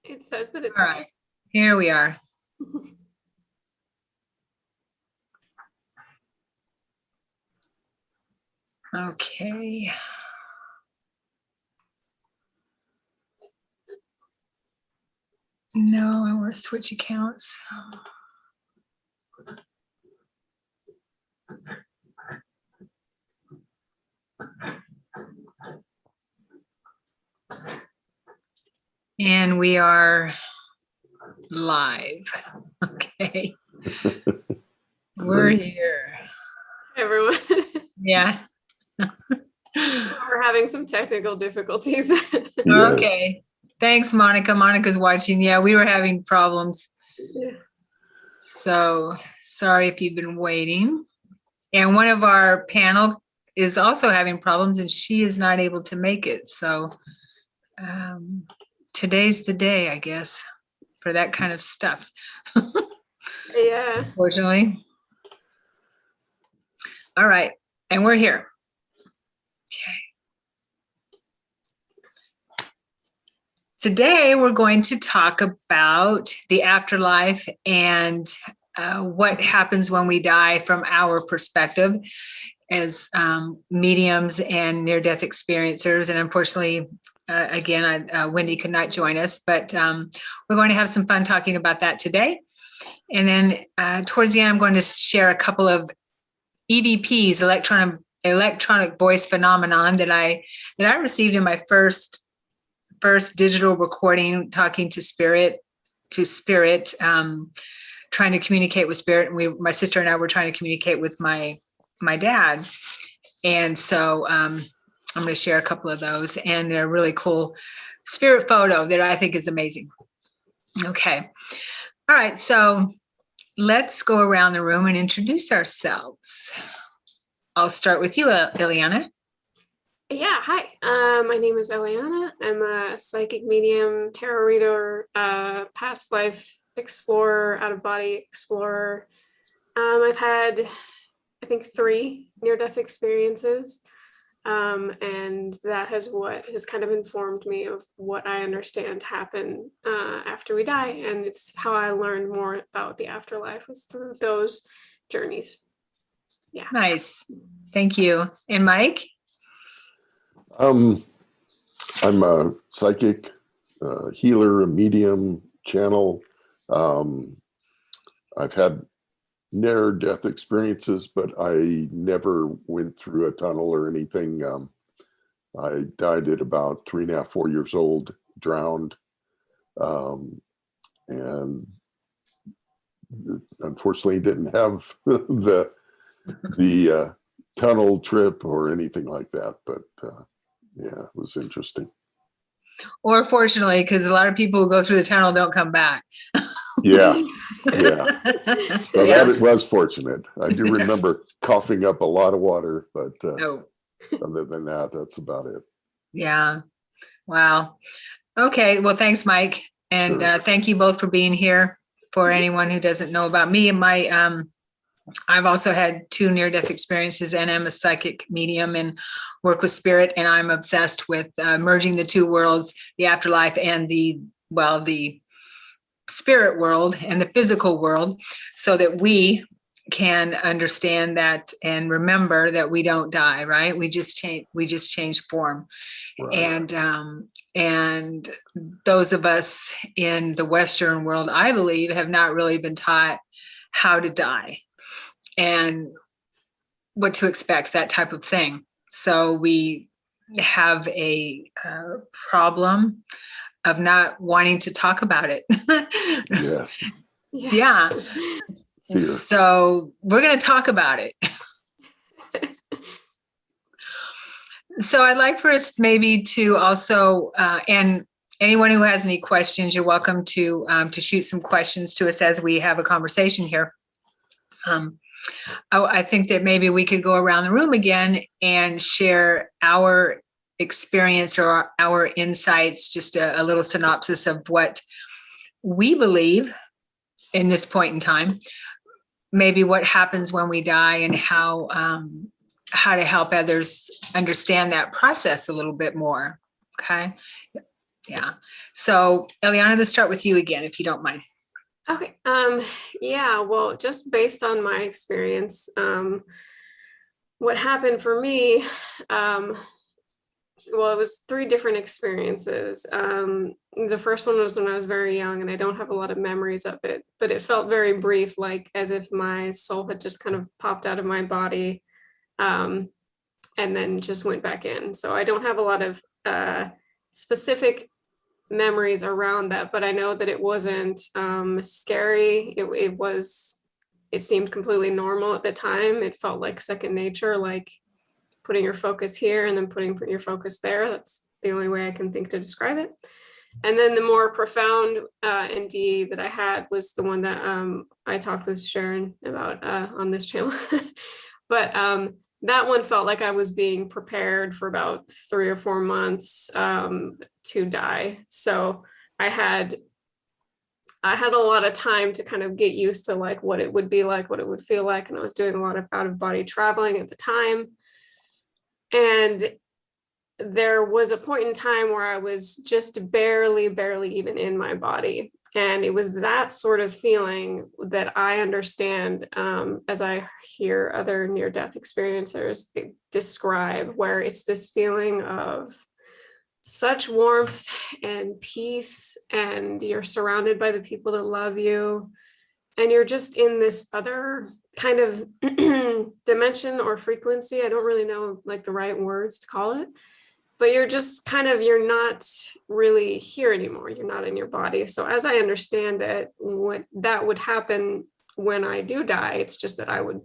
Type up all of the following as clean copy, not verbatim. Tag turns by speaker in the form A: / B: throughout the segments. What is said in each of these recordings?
A: It says that it's
B: All right, here we are. Okay. No, I want to switch accounts. And we are live. Okay. We're here.
A: everyone.
B: Yeah.
A: We're having some technical difficulties.
B: Okay. Thanks, Monica. Monica's watching. Yeah, we were having problems.
A: Yeah.
B: So sorry if you've been waiting. And one of our panel is also having problems and she is not able to make it. So today's the day, I guess, for that kind of stuff.
A: Yeah.
B: Unfortunately. All right. And we're here. Okay. Today, we're going to talk about the afterlife and what happens when we die from our perspective as mediums and near-death experiencers. And unfortunately, again, Wendy could not join us, but we're going to have some fun talking about that today. And then towards the end, I'm going to share a couple of EVPs, electronic voice phenomenon that I received in my first digital recording, talking to spirit, trying to communicate with spirit. And my sister and I were trying to communicate with my dad. And so I'm going to share a couple of those, and they're a really cool spirit photo that I think is amazing. Okay. All right. So let's go around the room and introduce ourselves. I'll start with you, Ileana.
A: Yeah, hi. My name is Eliana. I'm a psychic medium, tarot reader, past life explorer, out-of-body explorer. I've had, I think, 3 near-death experiences, and that has kind of informed me of what I understand happen after we die, and it's how I learned more about the afterlife was through those journeys. Yeah.
B: Nice. Thank you. And Mike?
C: I'm a psychic healer, a medium, channel. I've had near-death experiences, but I never went through a tunnel or anything. I died at about 3.5, 4 years old, drowned, and unfortunately didn't have the tunnel trip or anything like that. But yeah, it was interesting.
B: Or fortunately, because a lot of people who go through the tunnel don't come back.
C: Yeah, yeah. So
B: Yeah.
C: that it was fortunate. I do remember coughing up a lot of water, but other than that, that's about it.
B: Yeah. Wow. Okay. Well, thanks, Mike. And
C: Sure.
B: thank you both for being here. For anyone who doesn't know about me, and I've also had 2 near-death experiences, and I'm a psychic medium and work with spirit, and I'm obsessed with merging the 2 worlds, the afterlife and the spirit world and the physical world, so that we can understand that and remember that we don't die, right? We just change form. Right. And those of us in the Western world, I believe, have not really been taught how to die and what to expect, that type of thing. So we have a problem of not wanting to talk about it.
C: Yes.
B: Yeah.
C: Here.
B: So we're going to talk about it. So I'd like for us maybe to also, and anyone who has any questions, you're welcome to shoot some questions to us as we have a conversation here. I think that maybe we could go around the room again and share our experience or our insights, just a little synopsis of what we believe in this point in time, maybe what happens when we die, and how to help others understand that process a little bit more. Okay. Yeah. So Eliana, let's start with you again, if you don't mind.
A: Okay. Yeah, well, just based on my experience, what happened for me, well, it was three different experiences. The first one was when I was very young, and I don't have a lot of memories of it, but it felt very brief, like as if my soul had just kind of popped out of my body, and then just went back in. So I don't have a lot of specific memories around that, but I know that it wasn't scary. It seemed completely normal at the time. It felt like second nature, like putting your focus here and then putting your focus there. That's the only way I can think to describe it. And then the more profound NDE that I had was the one that I talked with Sharon about on this channel. But that one felt like I was being prepared for about 3 or 4 months to die. So I had a lot of time to kind of get used to like what it would be like, what it would feel like. And I was doing a lot of out of body traveling at the time. And there was a point in time where I was just barely even in my body. And it was that sort of feeling that I understand as I hear other near-death experiencers describe, where it's this feeling of such warmth and peace, and you're surrounded by the people that love you, and you're just in this other kind of dimension or frequency. I don't really know like the right words to call it, but you're just kind of, you're not really here anymore. You're not in your body. So as I understand it, what that would happen when I do die, it's just that I would,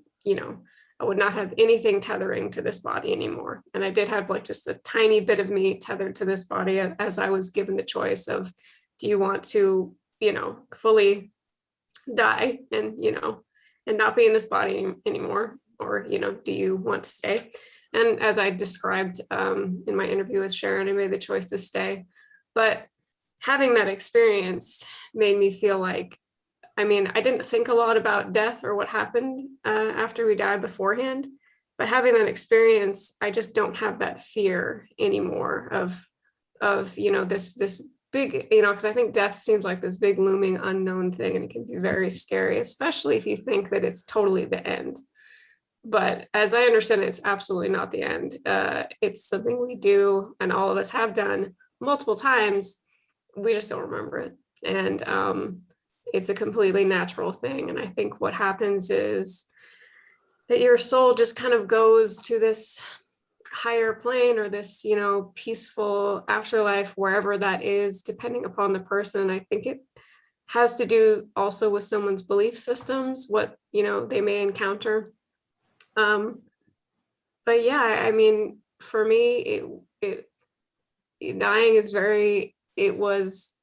A: I would not have anything tethering to this body anymore. And I did have like just a tiny bit of me tethered to this body as I was given the choice of, do you want to, fully die and, and not be in this body anymore? Or, do you want to stay? And as I described in my interview with Sharon, I made the choice to stay. But having that experience made me feel like, I didn't think a lot about death or what happened after we died beforehand. But having that experience, I just don't have that fear anymore of this big, because I think death seems like this big looming unknown thing, and it can be very scary, especially if you think that it's totally the end. But as I understand it, it's absolutely not the end. It's something we do, and all of us have done multiple times. We just don't remember it. And it's a completely natural thing. And I think what happens is that your soul just kind of goes to this higher plane, or this, peaceful afterlife, wherever that is, depending upon the person. I think it has to do also with someone's belief systems, what, they may encounter. But yeah, for me, dying is it was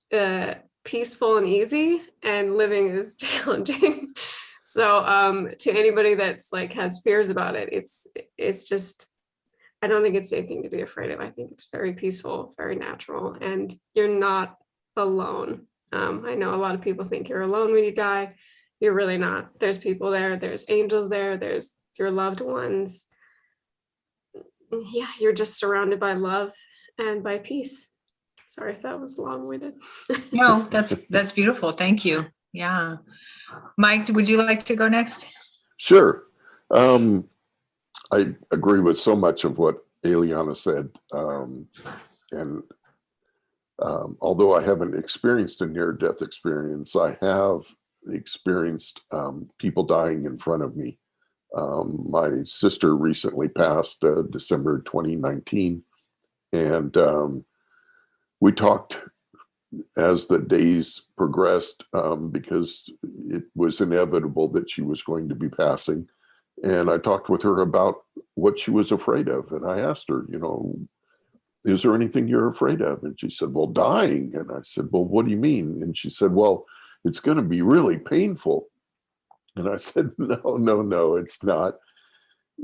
A: peaceful and easy, and living is challenging. So to anybody that's like has fears about it, it's just, I don't think it's anything to be afraid of. I think it's very peaceful, very natural, and you're not alone. I know a lot of people think you're alone when you die. You're really not. There's people there, there's angels there, there's your loved ones. Yeah, you're just surrounded by love and by peace. Sorry if that was long-winded.
B: No, that's beautiful. Thank you. Yeah. Mike, would you like to go next?
C: Sure. I agree with so much of what Eliana said. And although I haven't experienced a near-death experience, I have experienced people dying in front of me. My sister recently passed December 2019, and we talked as the days progressed because it was inevitable that she was going to be passing. And I talked with her about what she was afraid of. And I asked her, is there anything you're afraid of? And she said, well, dying. And I said, well, what do you mean? And she said, well, it's going to be really painful. And I said, no, it's not.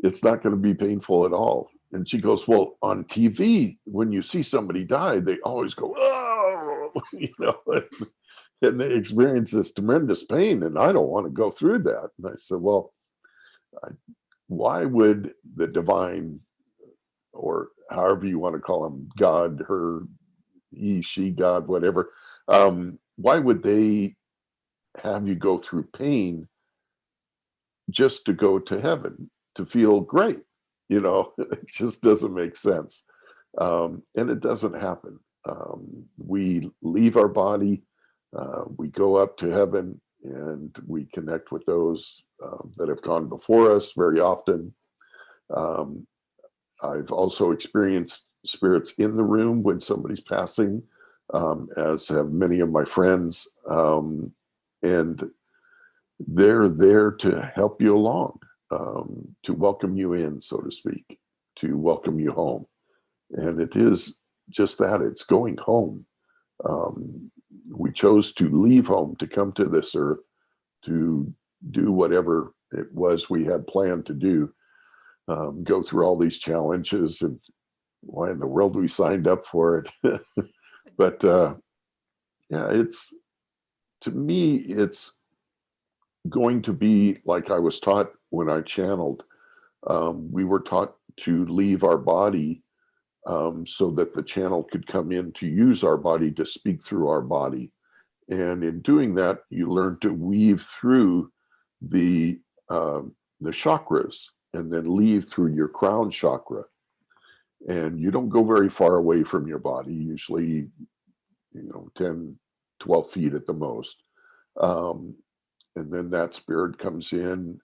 C: It's not going to be painful at all. And she goes, well, on TV, when you see somebody die, they always go, oh, and they experience this tremendous pain. And I don't want to go through that. And I said, well, why would the divine, or however you want to call him, God, her, he, she, God, whatever, why would they have you go through pain just to go to heaven, to feel great? It just doesn't make sense. And it doesn't happen. We leave our body, we go up to heaven, and we connect with those that have gone before us very often. I've also experienced spirits in the room when somebody's passing, as have many of my friends. And they're there to help you along, to welcome you in, so to speak, to welcome you home. And it is just that, it's going home. We chose to leave home to come to this earth to do whatever it was we had planned to do, go through all these challenges, and why in the world we signed up for it. But yeah, to me, it's going to be like I was taught when I channeled. We were taught to leave our body so that the channel could come in to use our body to speak through our body. And in doing that, you learn to weave through the chakras and then leave through your crown chakra. And you don't go very far away from your body, usually, 10, 12 feet at the most. And then that spirit comes in,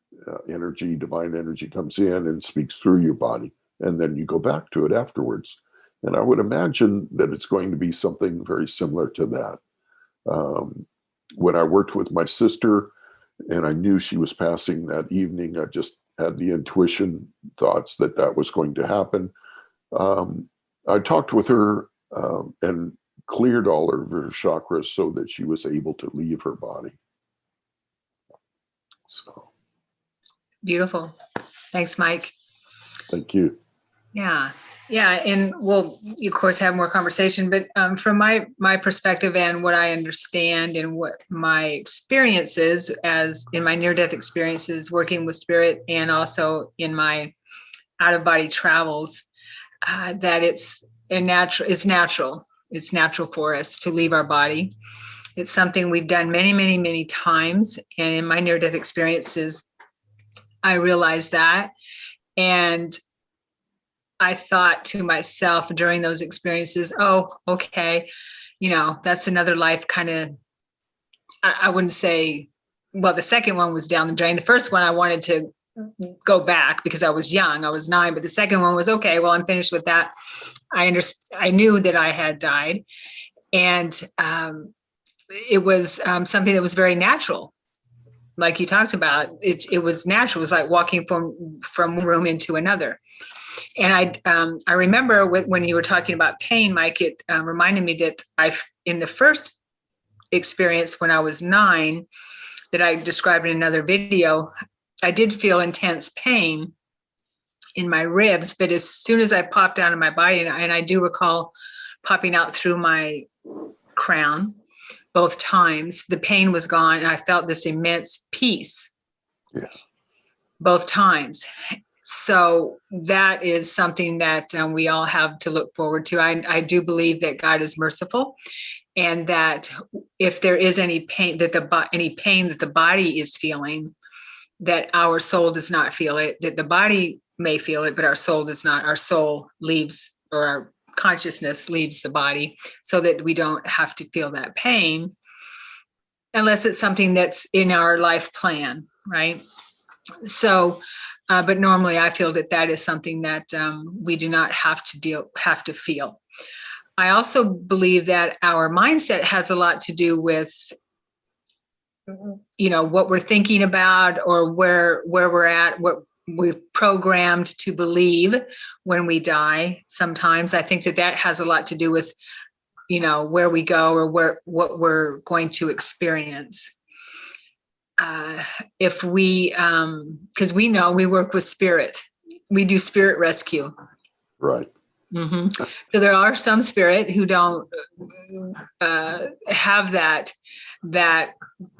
C: energy, divine energy comes in and speaks through your body. And then you go back to it afterwards. And I would imagine that it's going to be something very similar to that. When I worked with my sister and I knew she was passing that evening, I just had the intuition thoughts that that was going to happen. I talked with her and cleared all of her chakras so that she was able to leave her body. So
B: Beautiful. Thanks, Mike.
C: thank you.
B: Yeah. And we'll, of course, have more conversation, but from my perspective and what I understand and what my experience is, as in my near-death experiences working with spirit and also in my out-of-body travels, that it's natural for us to leave our body. It's something we've done many, many, many times. And in my near-death experiences, I realized that. And I thought to myself during those experiences, oh, okay, that's another life kind of, I wouldn't say, well, the second one was down the drain. The first one, I wanted to go back because I was young, I was 9, but the second one was, okay, well, I'm finished with that. I knew that I had died. And it was something that was very natural. Like you talked about, it was natural. It was like walking from one room into another. And I remember when you were talking about pain, Mike, it reminded me that in the first experience when I was 9, that I described in another video, I did feel intense pain in my ribs, but as soon as I popped out of my body, and I do recall popping out through my crown both times, the pain was gone, and I felt this immense peace.
C: Yeah. Both
B: times. So that is something that we all have to look forward to. I do believe that God is merciful, and that if there is any pain that the body is feeling, that our soul does not feel it, that the body may feel it, but our soul does not. Our soul leaves, or our consciousness leaves the body, so that we don't have to feel that pain unless it's something that's in our life plan, right? So, but normally I feel that is something that we do not have to feel. I also believe that our mindset has a lot to do with, what we're thinking about, or where we're at, what we've programmed to believe when we die. Sometimes I think that has a lot to do with, where we go, or what we're going to experience. If we, because we know we work with spirit, we do spirit rescue.
C: Right.
B: Mm-hmm. So there are some spirit who don't have that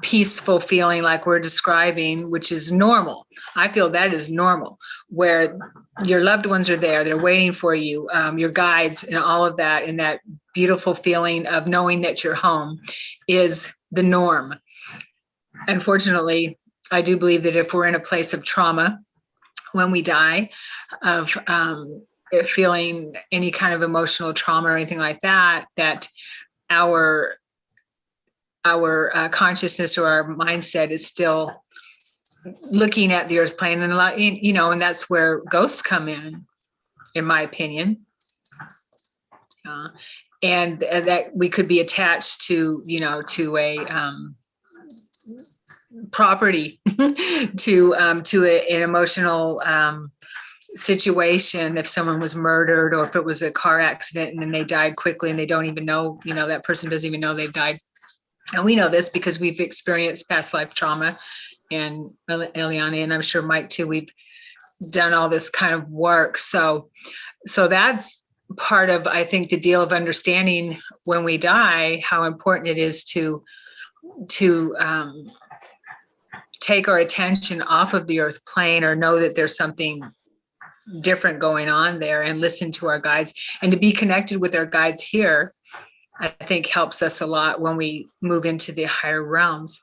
B: peaceful feeling like we're describing, which is normal. I feel that is normal, where your loved ones are there, they're waiting for you, your guides and all of that, and that beautiful feeling of knowing that you're home is the norm. Unfortunately, I do believe that if we're in a place of trauma when we die, of feeling any kind of emotional trauma or anything like that, that our consciousness or our mindset is still looking at the earth plane, and a lot, and that's where ghosts come in my opinion. And that we could be attached to, to a property, to an emotional situation. If someone was murdered, or if it was a car accident and then they died quickly and they don't even know, that person doesn't even know they've died. And we know this because we've experienced past life trauma, and Eliana, and I'm sure Mike too, we've done all this kind of work. So that's part of, I think, the deal of understanding when we die, how important it is to take our attention off of the earth plane, or know that there's something different going on there, and listen to our guides, and to be connected with our guides here, I think helps us a lot when we move into the higher realms.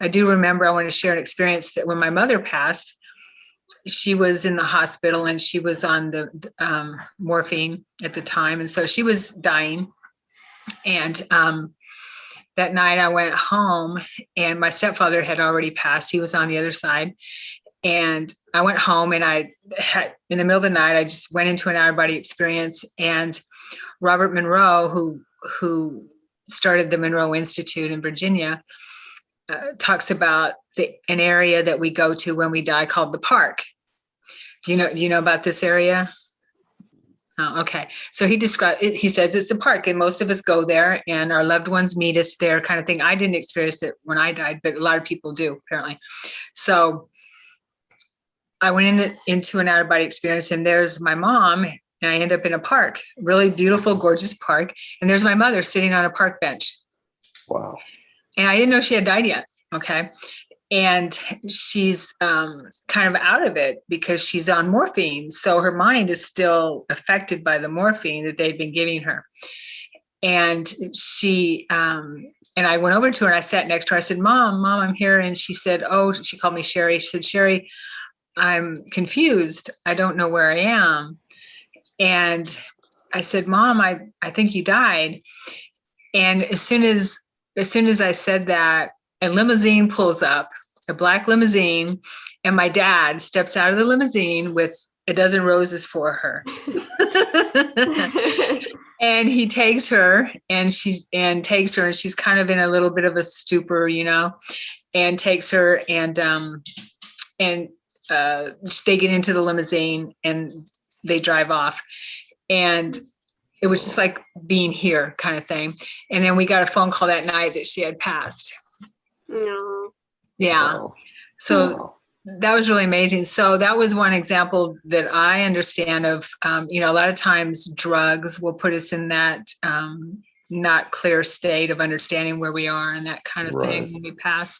B: I do remember, I want to share an experience that when my mother passed, she was in the hospital and she was on the morphine at the time. And so she was dying. And that night I went home, and my stepfather had already passed. He was on the other side. And I went home, and in the middle of the night, I just went into an out-of-body experience. And Robert Monroe, who started the Monroe Institute in Virginia, talks about an area that we go to when we die called the park. Do you know about this area? Oh, okay. So he says it's a park, and most of us go there, and our loved ones meet us there, kind of thing. I didn't experience it when I died, but a lot of people do, apparently. So I went into an out-of-body experience, and there's my mom, and I end up in a park, really beautiful, gorgeous park. And there's my mother sitting on a park bench.
C: Wow.
B: And I didn't know she had died yet. Okay. And she's kind of out of it because she's on morphine. So her mind is still affected by the morphine that they've been giving her. And she, and I went over to her and I sat next to her. I said, Mom, I'm here. And she said, she called me Sherry. She said, Sherry, I'm confused. I don't know where I am. And I said, Mom, I think you died. And as soon as I said that, a limousine pulls up, a black limousine, and my dad steps out of the limousine with a dozen roses for her. And he takes her, and she's kind of in a little bit of a stupor, and takes her, and they get into the limousine and they drive off. And it was just like being here kind of thing. And then we got a phone call that night that she had passed.
A: No.
B: Yeah.
C: Wow.
B: So
C: Wow.
B: that was really amazing. So that was one example that I understand of, a lot of times drugs will put us in that not clear state of understanding where we are and that kind of thing when we pass.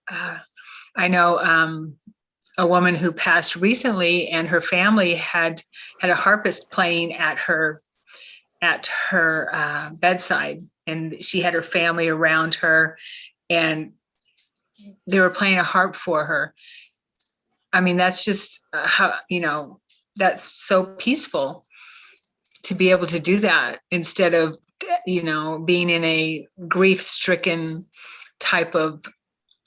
B: I know a woman who passed recently, and her family had a harpist playing at her bedside, and she had her family around her, and they were playing a harp for her. I mean, that's just how, that's so peaceful to be able to do that instead of, being in a grief-stricken type of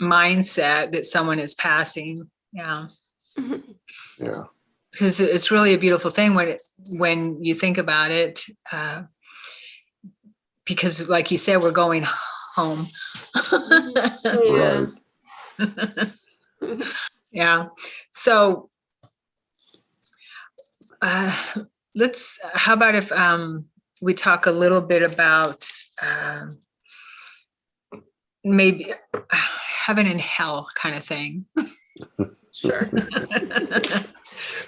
B: mindset that someone is passing. Yeah.
C: Yeah.
B: Because it's really a beautiful thing when you think about it, because like you said, we're going home.
A: Yeah.
C: Right.
B: Yeah. So how about if we talk a little bit about maybe heaven and hell kind of thing.
A: Sure.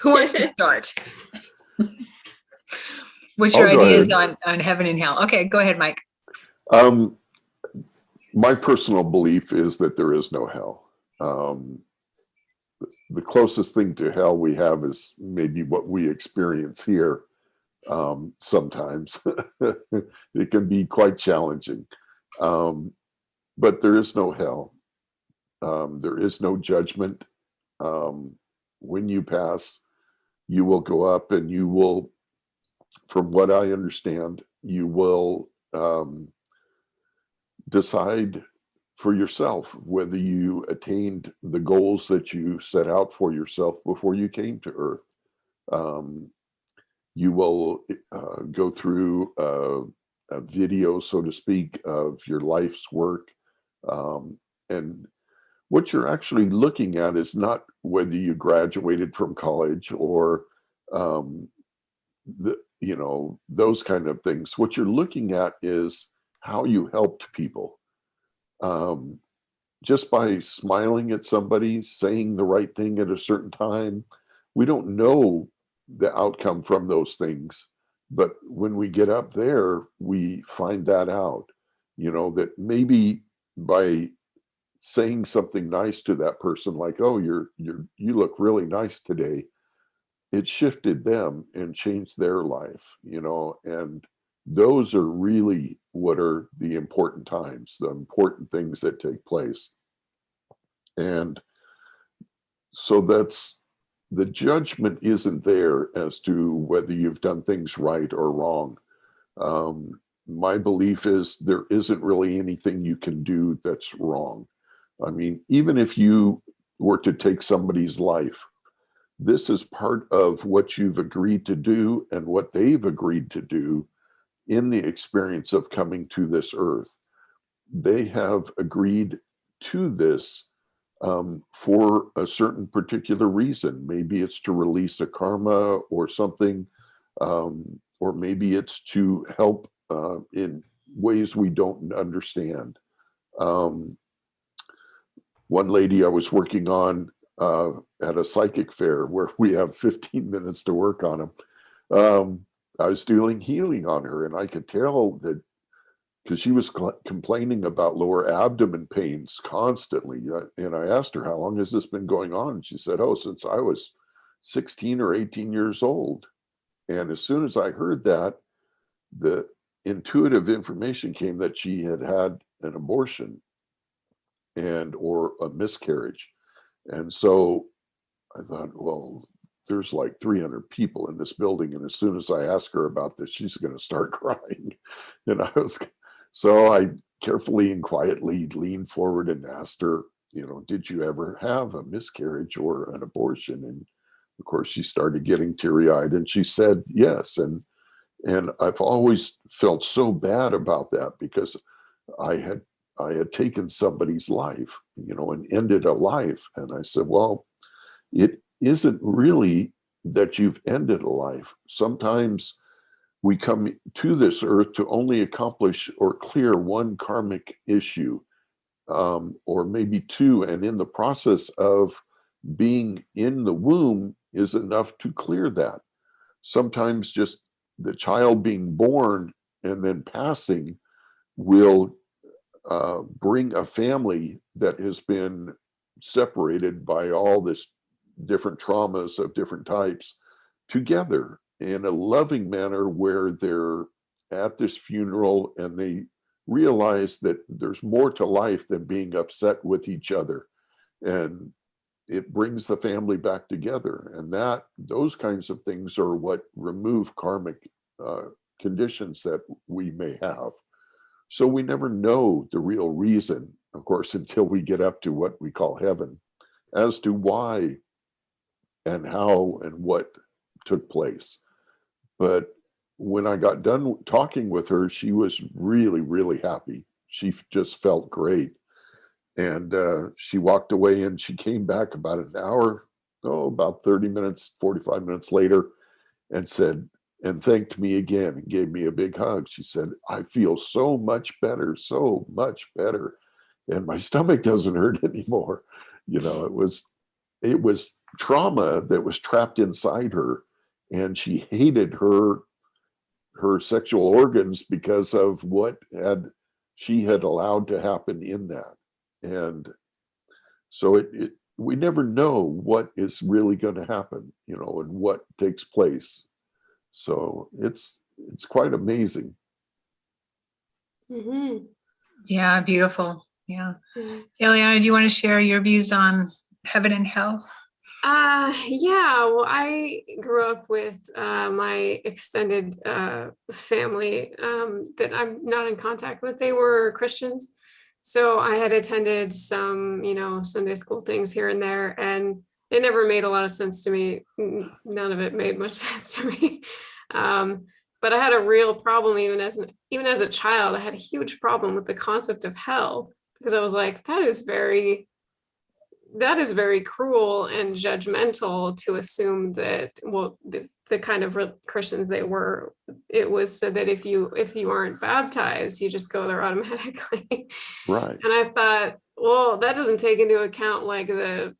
B: Who wants to start? What's
C: I'll
B: your
C: go
B: ideas
C: ahead.
B: on heaven and hell? Okay, go ahead, Mike.
C: My personal belief is that there is no hell. The closest thing to hell we have is maybe what we experience here, sometimes. It can be quite challenging. But there is no hell. There is no judgment. When you pass, you will go up and you will, from what I understand, you will decide for yourself whether you attained the goals that you set out for yourself before you came to Earth. You will go through a video, so to speak, of your life's work. And what you're actually looking at is not whether you graduated from college or those kind of things. What you're looking at is how you helped people. Just by smiling at somebody, saying the right thing at a certain time, we don't know the outcome from those things. But when we get up there, we find that out, that maybe by saying something nice to that person, like, oh, you look really nice today, it shifted them and changed their life, and those are really what are the important times, the important things that take place. And so the judgment isn't there as to whether you've done things right or wrong. My belief is there isn't really anything you can do that's wrong. I mean, even if you were to take somebody's life, this is part of what you've agreed to do and what they've agreed to do in the experience of coming to this earth. They have agreed to this for a certain particular reason. Maybe it's to release a karma or something, or maybe it's to help in ways we don't understand. One lady I was working on at a psychic fair where we have 15 minutes to work on them. I was doing healing on her, and I could tell that because she was complaining about lower abdomen pains constantly. And I asked her, how long has this been going on? And she said, oh, since I was 16 or 18 years old. And as soon as I heard that, the intuitive information came that she had had an abortion or a miscarriage. And so I thought, well, there's like 300 people in this building. And as soon as I ask her about this, she's going to start crying. And so I carefully and quietly leaned forward and asked her, did you ever have a miscarriage or an abortion? And of course, she started getting teary-eyed and she said yes. And I've always felt so bad about that because I had taken somebody's life, and ended a life. And I said, well, it isn't really that you've ended a life. Sometimes we come to this earth to only accomplish or clear one karmic issue, or maybe two. And in the process of being in the womb is enough to clear that. Sometimes just the child being born and then passing will bring a family that has been separated by all this different traumas of different types together in a loving manner, where they're at this funeral and they realize that there's more to life than being upset with each other. And it brings the family back together. And those kinds of things are what remove karmic conditions that we may have. So we never know the real reason, of course, until we get up to what we call heaven, as to why and how and what took place. But when I got done talking with her, she was really, really happy. She just felt great. And she walked away and she came back about an hour, about 30 minutes, 45 minutes later, and said, and thanked me again and gave me a big hug. She said, I feel so much better, so much better. And my stomach doesn't hurt anymore. It was trauma that was trapped inside her. And she hated her sexual organs because of what she had allowed to happen in that. And so we never know what is really going to happen, and what takes place. So it's quite amazing.
A: Mm-hmm.
B: Yeah, beautiful. Yeah.
A: Mm-hmm.
B: Ileana, do you want to share your views on heaven and hell?
A: Yeah, well, I grew up with my extended family that I'm not in contact with. They were Christians. So I had attended some, Sunday school things here and there, and it never made a lot of sense to me. None of it made much sense to me. But I had a real problem even as a child. I had a huge problem with the concept of hell because I was like, that is very cruel and judgmental to assume that, well, the kind of Christians they were, it was said that if you aren't baptized, you just go there automatically.
C: Right.
A: And I thought, well, that doesn't take into account like the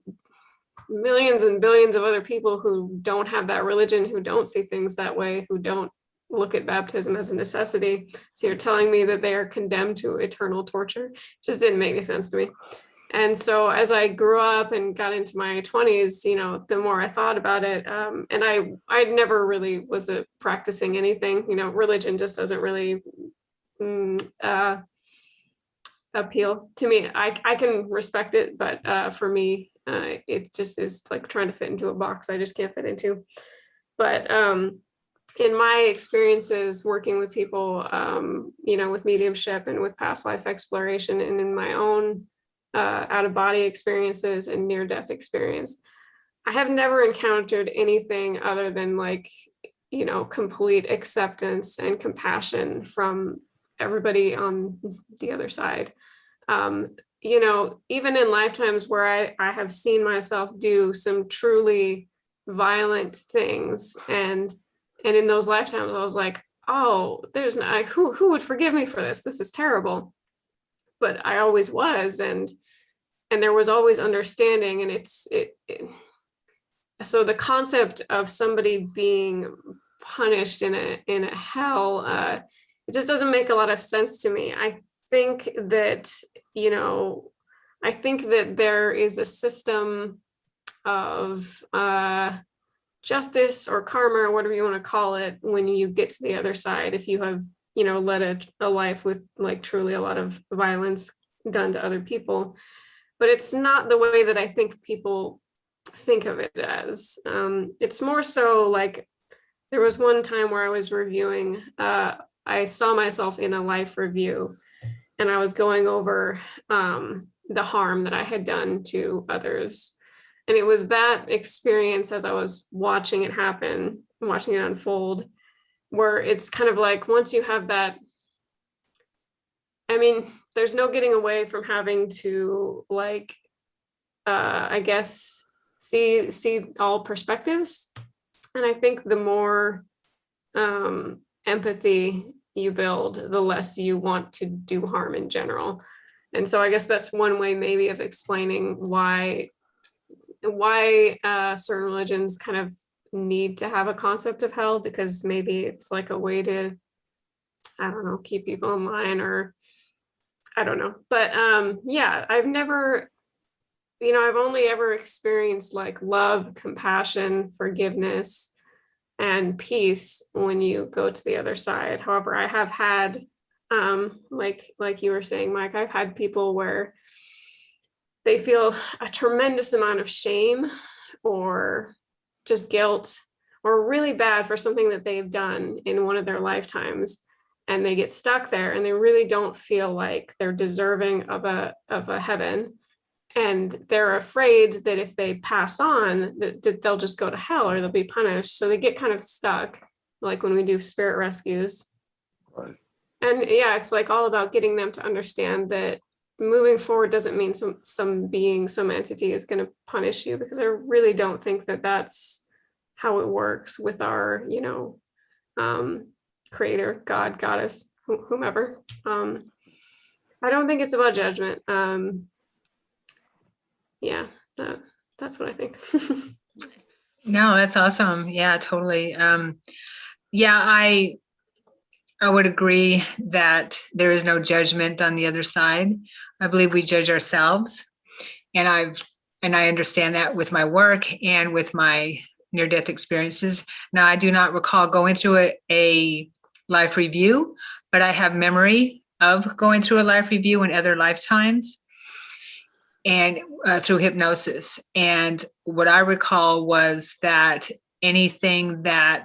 A: millions and billions of other people who don't have that religion, who don't see things that way, who don't look at baptism as a necessity. So you're telling me that they are condemned to eternal torture? It just didn't make any sense to me. And so as I grew up and got into my 20s, the more I thought about it, and I never really was practicing anything, religion just doesn't really appeal to me. I can respect it, but for me, it just is like trying to fit into a box I just can't fit into. But in my experiences working with people, with mediumship and with past life exploration, and in my own out of body experiences and near death experience, I have never encountered anything other than complete acceptance and compassion from everybody on the other side. Even in lifetimes where I have seen myself do some truly violent things, and in those lifetimes I was like, oh, there's no, who would forgive me for this? This is terrible. But I always was, and there was always understanding. And so the concept of somebody being punished in a hell, it just doesn't make a lot of sense to me. I think that there is a system of justice or karma, or whatever you want to call it, when you get to the other side, if you have led a life with like truly a lot of violence done to other people. But it's not the way that I think people think of it as. It's more so like, there was one time where I was reviewing, I saw myself in a life review, and I was going over the harm that I had done to others. And it was that experience, as I was watching it happen, watching it unfold, where it's kind of like, once you have that, I mean, there's no getting away from having to I guess see all perspectives. And I think the more empathy you build, the less you want to do harm in general. And so I guess that's one way maybe of explaining why certain religions kind of need to have a concept of hell, because maybe it's like a way to, I don't know, keep people in line, or I don't know. But yeah, I've only ever experienced like love, compassion, forgiveness, and peace when you go to the other side. However, I have had, like you were saying, Mike, I've had people where they feel a tremendous amount of shame or just guilt, or really bad for something that they've done in one of their lifetimes, and they get stuck there, and they really don't feel like they're deserving of a heaven. And they're afraid that if they pass on, that they'll just go to hell or they'll be punished. So they get kind of stuck, like when we do spirit rescues.
C: Right.
A: And yeah, it's like all about getting them to understand that moving forward doesn't mean some being, some entity is going to punish you, because I really don't think that that's how it works with our, creator, God, goddess, whomever. I don't think it's about judgment. Yeah, that's what I think.
B: No, that's awesome. Yeah, totally. Yeah, I would agree that there is no judgment on the other side. I believe we judge ourselves, and I understand that with my work and with my near-death experiences. Now, I do not recall going through a life review, but I have memory of going through a life review in other lifetimes and through hypnosis. And what I recall was that anything I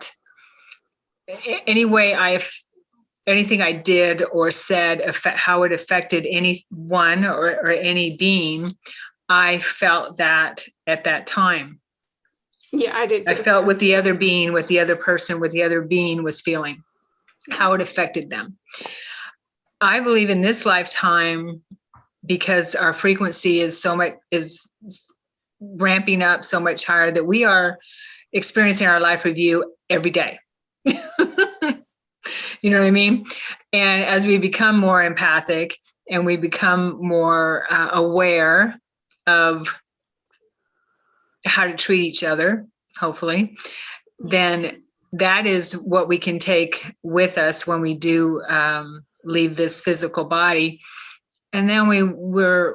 B: did or said, how it affected anyone or any being, I felt that at that time.
A: Yeah, I did too.
B: I felt what the other being, what the other person, what the other being was feeling, how it affected them. I believe in this lifetime, because our frequency is ramping up so much higher, that we are experiencing our life review every day. You know what I mean? And as we become more empathic and we become more aware of how to treat each other, hopefully, then that is what we can take with us when we do leave this physical body. And then we're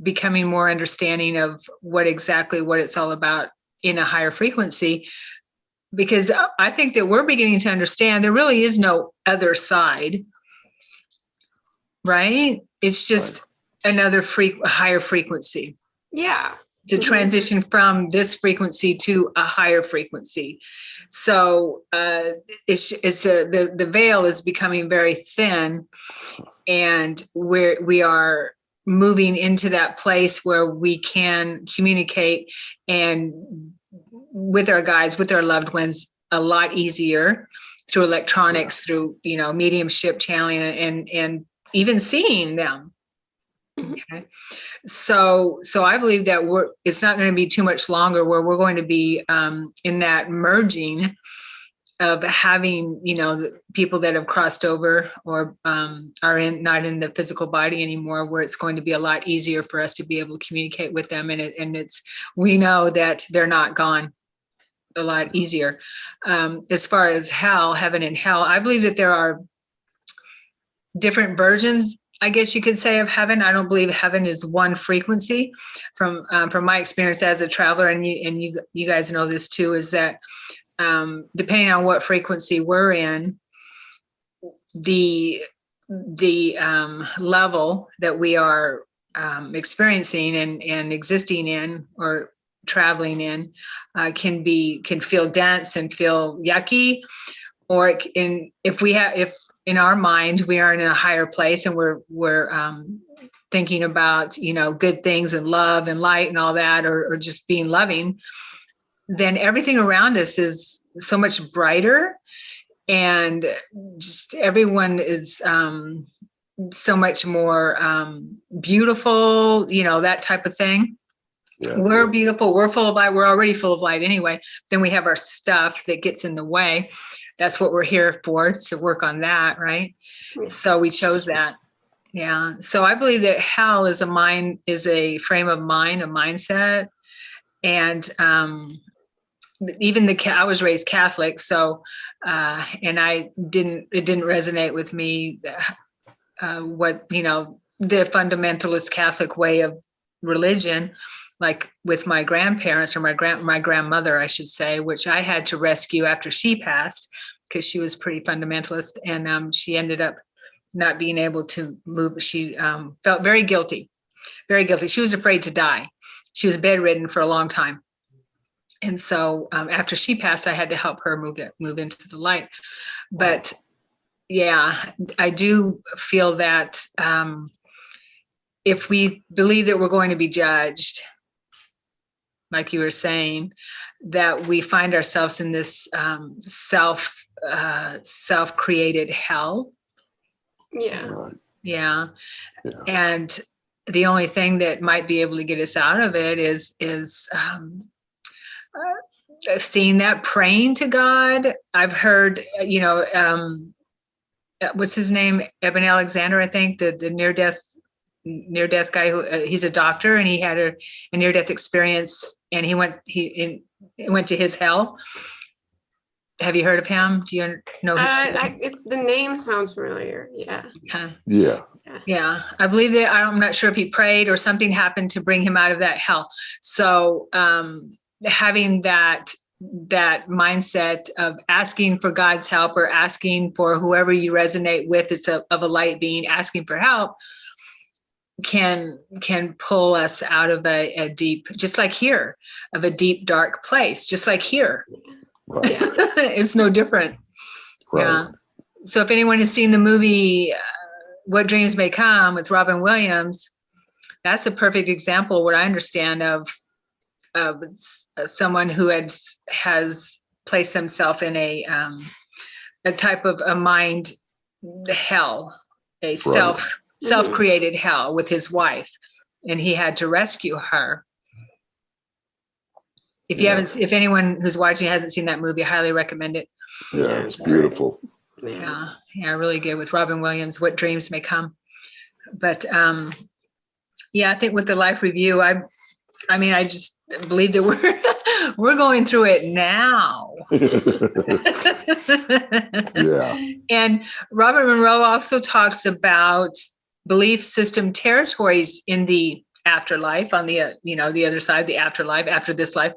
B: becoming more understanding of what it's all about in a higher frequency, because I think that we're beginning to understand there really is no other side, right? It's just another higher frequency.
A: Yeah.
B: To transition from this frequency to a higher frequency. So the veil is becoming very thin, and we are moving into that place where we can communicate and with our guides, with our loved ones, a lot easier through electronics, through mediumship, channeling, and even seeing them. Okay. So I believe that it's not going to be too much longer where we're going to be in that merging of having, the people that have crossed over or are not in the physical body anymore, where it's going to be a lot easier for us to be able to communicate with them. And we know that they're not gone. A lot easier. As far as heaven and hell, I believe that there are different versions, I guess you could say, of heaven. I don't believe heaven is one frequency. From my experience as a traveler, and you guys know this too, is that depending on what frequency we're in, the level that we are experiencing and existing in or traveling in can feel dense and feel yucky, or if in our mind we are in a higher place and we're thinking about good things and love and light and all that, or just being loving, then everything around us is so much brighter, and just everyone is so much more beautiful, that type of thing. Yeah. We're beautiful. We're full of light. We're already full of light anyway. Then we have our stuff that gets in the way. That's what we're here for, to work on that, right? So we chose that. Yeah. So I believe that hell is a frame of mind, a mindset. And even I was raised Catholic, so and it didn't resonate with me what the fundamentalist Catholic way of religion, like with my grandparents, or my grandmother, I should say, which I had to rescue after she passed, because she was pretty fundamentalist, and she ended up not being able to move. She felt very guilty, very guilty. She was afraid to die. She was bedridden for a long time. And so after she passed, I had to help her move into the light. But yeah, I do feel that if we believe that we're going to be judged, like you were saying, that we find ourselves in this self-created hell.
A: Yeah.
C: Right.
B: Yeah. And the only thing that might be able to get us out of it is seeing that, praying to God. I've heard, what's his name? Eben Alexander, I think, the near-death guy, who he's a doctor, and he had a near-death experience, and he went to his hell. Have you heard of him? Do you know his story?
A: The name sounds familiar. Yeah.
B: Okay.
C: Yeah.
B: Yeah. I believe that, I'm not sure if he prayed or something happened to bring him out of that hell. So having that mindset of asking for God's help, or asking for whoever you resonate with, it's of a light being, asking for help, can pull us out of a deep, just like here, of a deep, dark place, just like here.
C: Right.
B: It's no different.
C: Right.
B: Yeah. So if anyone has seen the movie What Dreams May Come with Robin Williams, that's a perfect example, what I understand, of someone who has placed themselves in a type of a mind hell, a self-created hell with his wife, and he had to rescue her. If anyone who's watching hasn't seen that movie, I highly recommend it.
C: Yeah, it's beautiful.
B: Yeah, really good, with Robin Williams, What Dreams May Come. But I think with the life review, I just believe that we're going through it now.
C: Yeah.
B: And Robert Monroe also talks about belief system territories in the afterlife, on the the other side, the afterlife, after this life,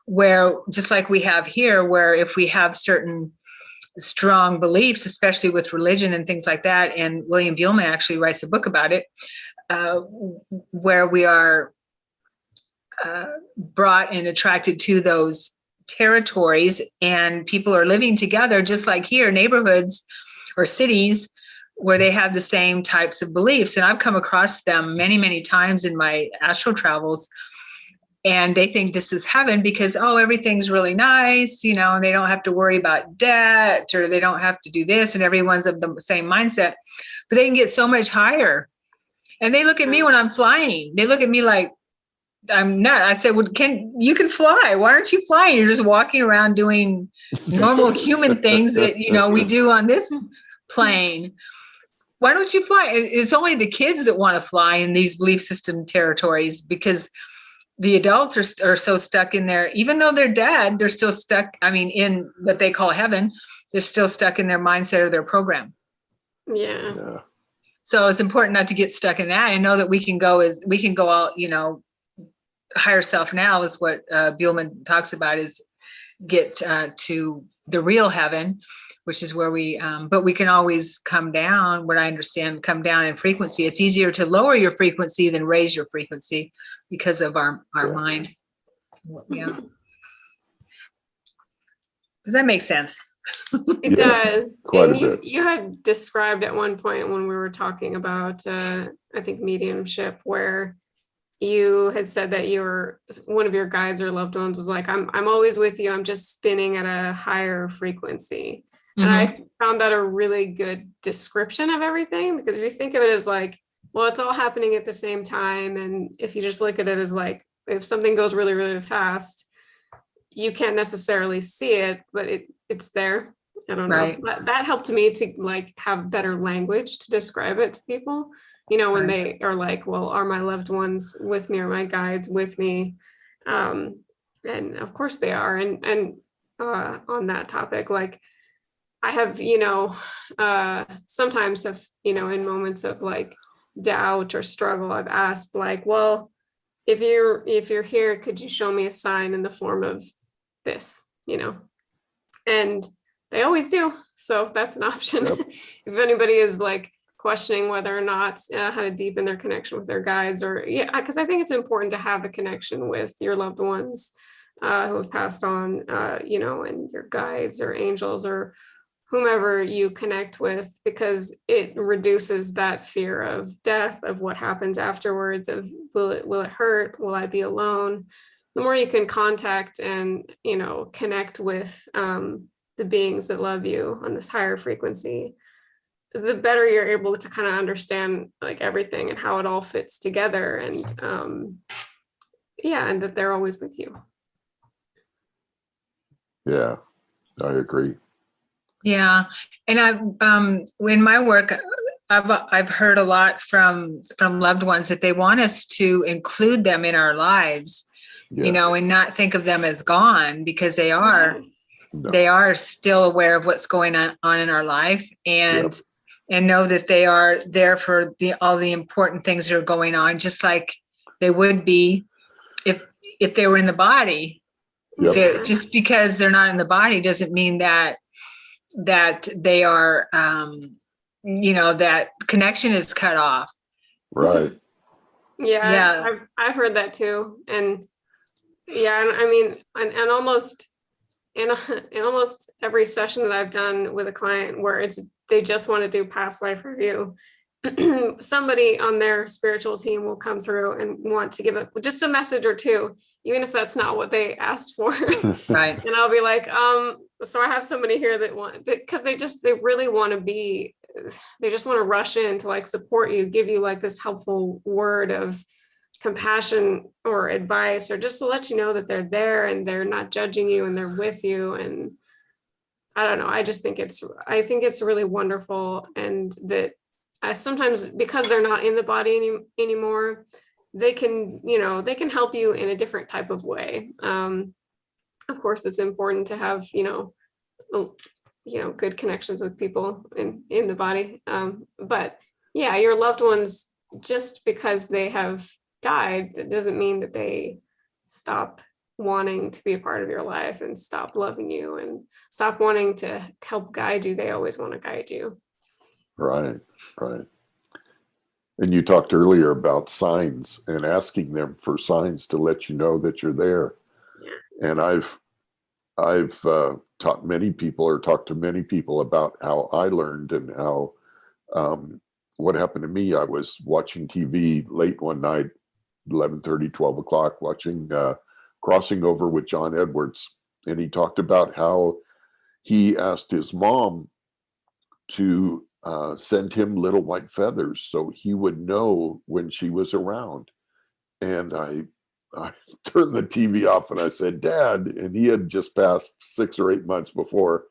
B: where just like we have here, where if we have certain strong beliefs, especially with religion and things like that, and William Buhlman actually writes a book about it, where we are brought and attracted to those territories, and people are living together, just like here, neighborhoods or cities where they have the same types of beliefs. And I've come across them many, many times in my astral travels, and they think this is heaven because, everything's really nice, and they don't have to worry about debt, or they don't have to do this, and everyone's of the same mindset, but they can get so much higher. And they look at me when I'm flying, they look at me like I'm not. I said, well, you can fly. Why aren't you flying? You're just walking around doing normal human things that, we do on this plane. Why don't you fly? It's only the kids that want to fly in these belief system territories, because the adults are so stuck in there, even though they're dead, they're still stuck. In what they call heaven, they're still stuck in their mindset or their program.
A: Yeah.
B: So it's important not to get stuck in that, and know that we can go out, higher self now is what Buhlman talks about, is get to the real heaven, which is where but we can always come down, what I understand, come down in frequency. It's easier to lower your frequency than raise your frequency because of our mind. Yeah. Does that make sense?
A: It does.
C: Quite
A: and
C: a bit.
A: You had described at one point when we were talking about, I think, mediumship, where you had said that one of your guides or loved ones was like, I'm always with you. I'm just spinning at a higher frequency. Mm-hmm. And I found that a really good description of everything, because if you think of it as like, well, it's all happening at the same time. And if you just look at it as like, if something goes really, really fast, you can't necessarily see it, but it's there. I don't know. That helped me to like have better language to describe it to people. When they are like, well, are my loved ones with me? Are my guides with me? And of course they are. And on that topic, like I have, sometimes have, in moments of like doubt or struggle, I've asked like, well, if you're here, could you show me a sign in the form of this, and they always do. So that's an option. Yep. If anybody is like questioning whether or not how to deepen their connection with their guides, because I think it's important to have the connection with your loved ones who have passed on, and your guides or angels or whomever you connect with, because it reduces that fear of death, of what happens afterwards, of will it hurt? Will I be alone? The more you can contact and, connect with the beings that love you on this higher frequency, the better you're able to kind of understand like everything and how it all fits together, and and that they're always with you.
C: Yeah, I agree.
B: Yeah, and I've in my work, I've heard a lot from loved ones that they want us to include them in our lives, yes. And not think of them as gone, because they are. No. They are still aware of what's going on in our life, and know that they are there for all the important things that are going on, just like they would be if they were in the body.
C: Yep.
B: Just because they're not in the body doesn't mean that they are, that connection is cut off.
C: Right.
A: Yeah. I've heard that too. And yeah, I mean, and almost in almost every session that I've done with a client where they just want to do past life review, somebody on their spiritual team will come through and want to give just a message or two, even if that's not what they asked for.
B: Right.
A: And I'll be like, so I have somebody here that because they really want to they just want to rush in to like support you, give you like this helpful word of compassion or advice, or just to let you know that they're there and they're not judging you and they're with you. And I don't know, I think it's really wonderful. And that sometimes, because they're not in the body anymore, they can help you in a different type of way. Of course, it's important to have, good connections with people in the body. But yeah, your loved ones, just because they have died, it doesn't mean that they stop wanting to be a part of your life and stop loving you and stop wanting to help guide you. They always want to guide you.
C: Right. And you talked earlier about signs and asking them for signs to let you know that you're there. Yeah. And I've talked to many people about how I learned and how what happened to me. I was watching TV late one night, 11:30, 12 o'clock, watching Crossing Over with John Edwards. And he talked about how he asked his mom to send him little white feathers so he would know when she was around. And I turned the TV off and I said, "Dad," and he had just passed 6 or 8 months before.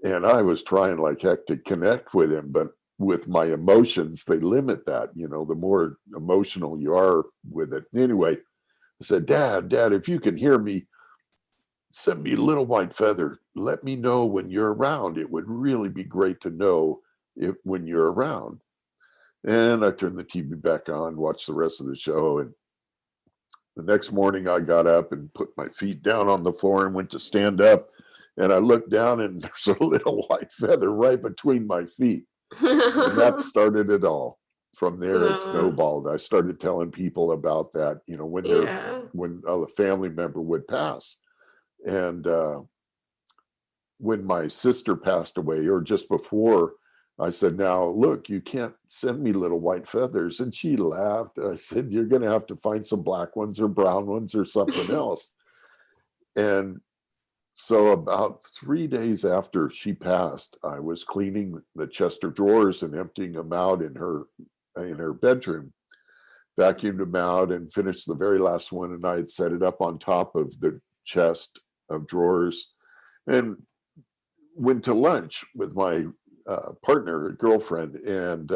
C: And I was trying like heck to connect with him, but with my emotions, they limit that, the more emotional you are with it. Anyway, I said, Dad, if you can hear me, send me a little white feather. Let me know when you're around. It would really be great to know when you're around. And I turned the TV back on, watched the rest of the show. And the next morning I got up and put my feet down on the floor and went to stand up. And I looked down and there's a little white feather right between my feet. And that started it all. From there, it snowballed. I started telling people about that, when a family member would pass. And when my sister passed away, or just before, I said, "Now, look, you can't send me little white feathers." And she laughed. I said, "You're going to have to find some black ones or brown ones or something else." And so about 3 days after she passed, I was cleaning the chest of drawers and emptying them out in her bedroom, vacuumed them out and finished the very last one. And I had set it up on top of the chest of drawers and went to lunch with my partner, girlfriend. And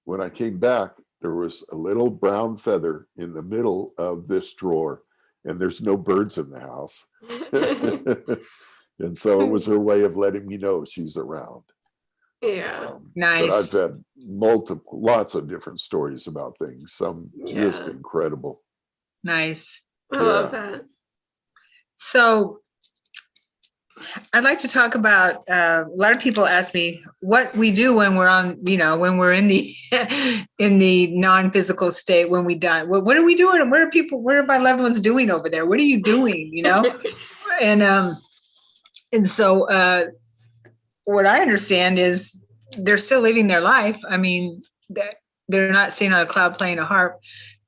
C: when I came back, there was a little brown feather in the middle of this drawer, and there's no birds in the house. And so it was her way of letting me know she's around.
A: Yeah.
B: Nice.
C: But I've had lots of different stories about things. Some just incredible.
B: Nice.
A: I love that.
B: So I'd like to talk about, a lot of people ask me what we do when we're on, when we're in the in the non-physical state, when we die. What are we doing? What are my loved ones doing over there? What are you doing? And so what I understand is they're still living their life. I mean, they're not sitting on a cloud playing a harp.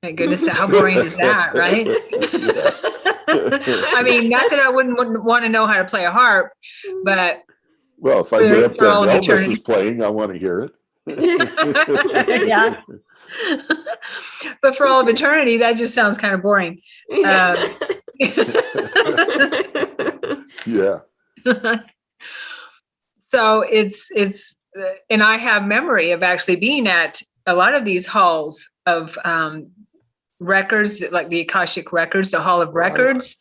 B: Thank goodness. How boring is that, right? I mean, not that I wouldn't want to know how to play a harp, but
C: well, if I get up there and Elvis is playing, I want to hear it.
B: Yeah. But for all of eternity, that just sounds kind of boring.
C: Yeah.
B: So it's, and I have memory of actually being at a lot of these halls of records, like the Akashic records, the Hall of Records,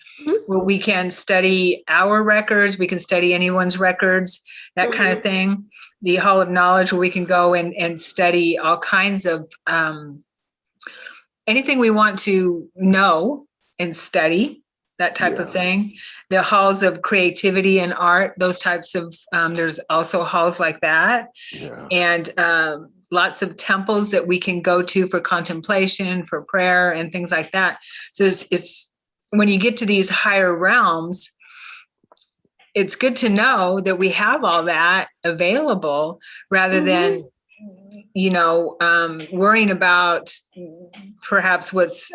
B: where we can study our records, we can study anyone's records, that kind of thing. The Hall of Knowledge, where we can go and study all kinds of anything we want to know and study. that type of
C: Yes.
B: thing. The halls of creativity and art, those types of, there's also halls like that.
C: Yeah.
B: And lots of temples that we can go to for contemplation, for prayer, and things like that. So it's when you get to these higher realms, it's good to know that we have all that available rather than, worrying about perhaps what's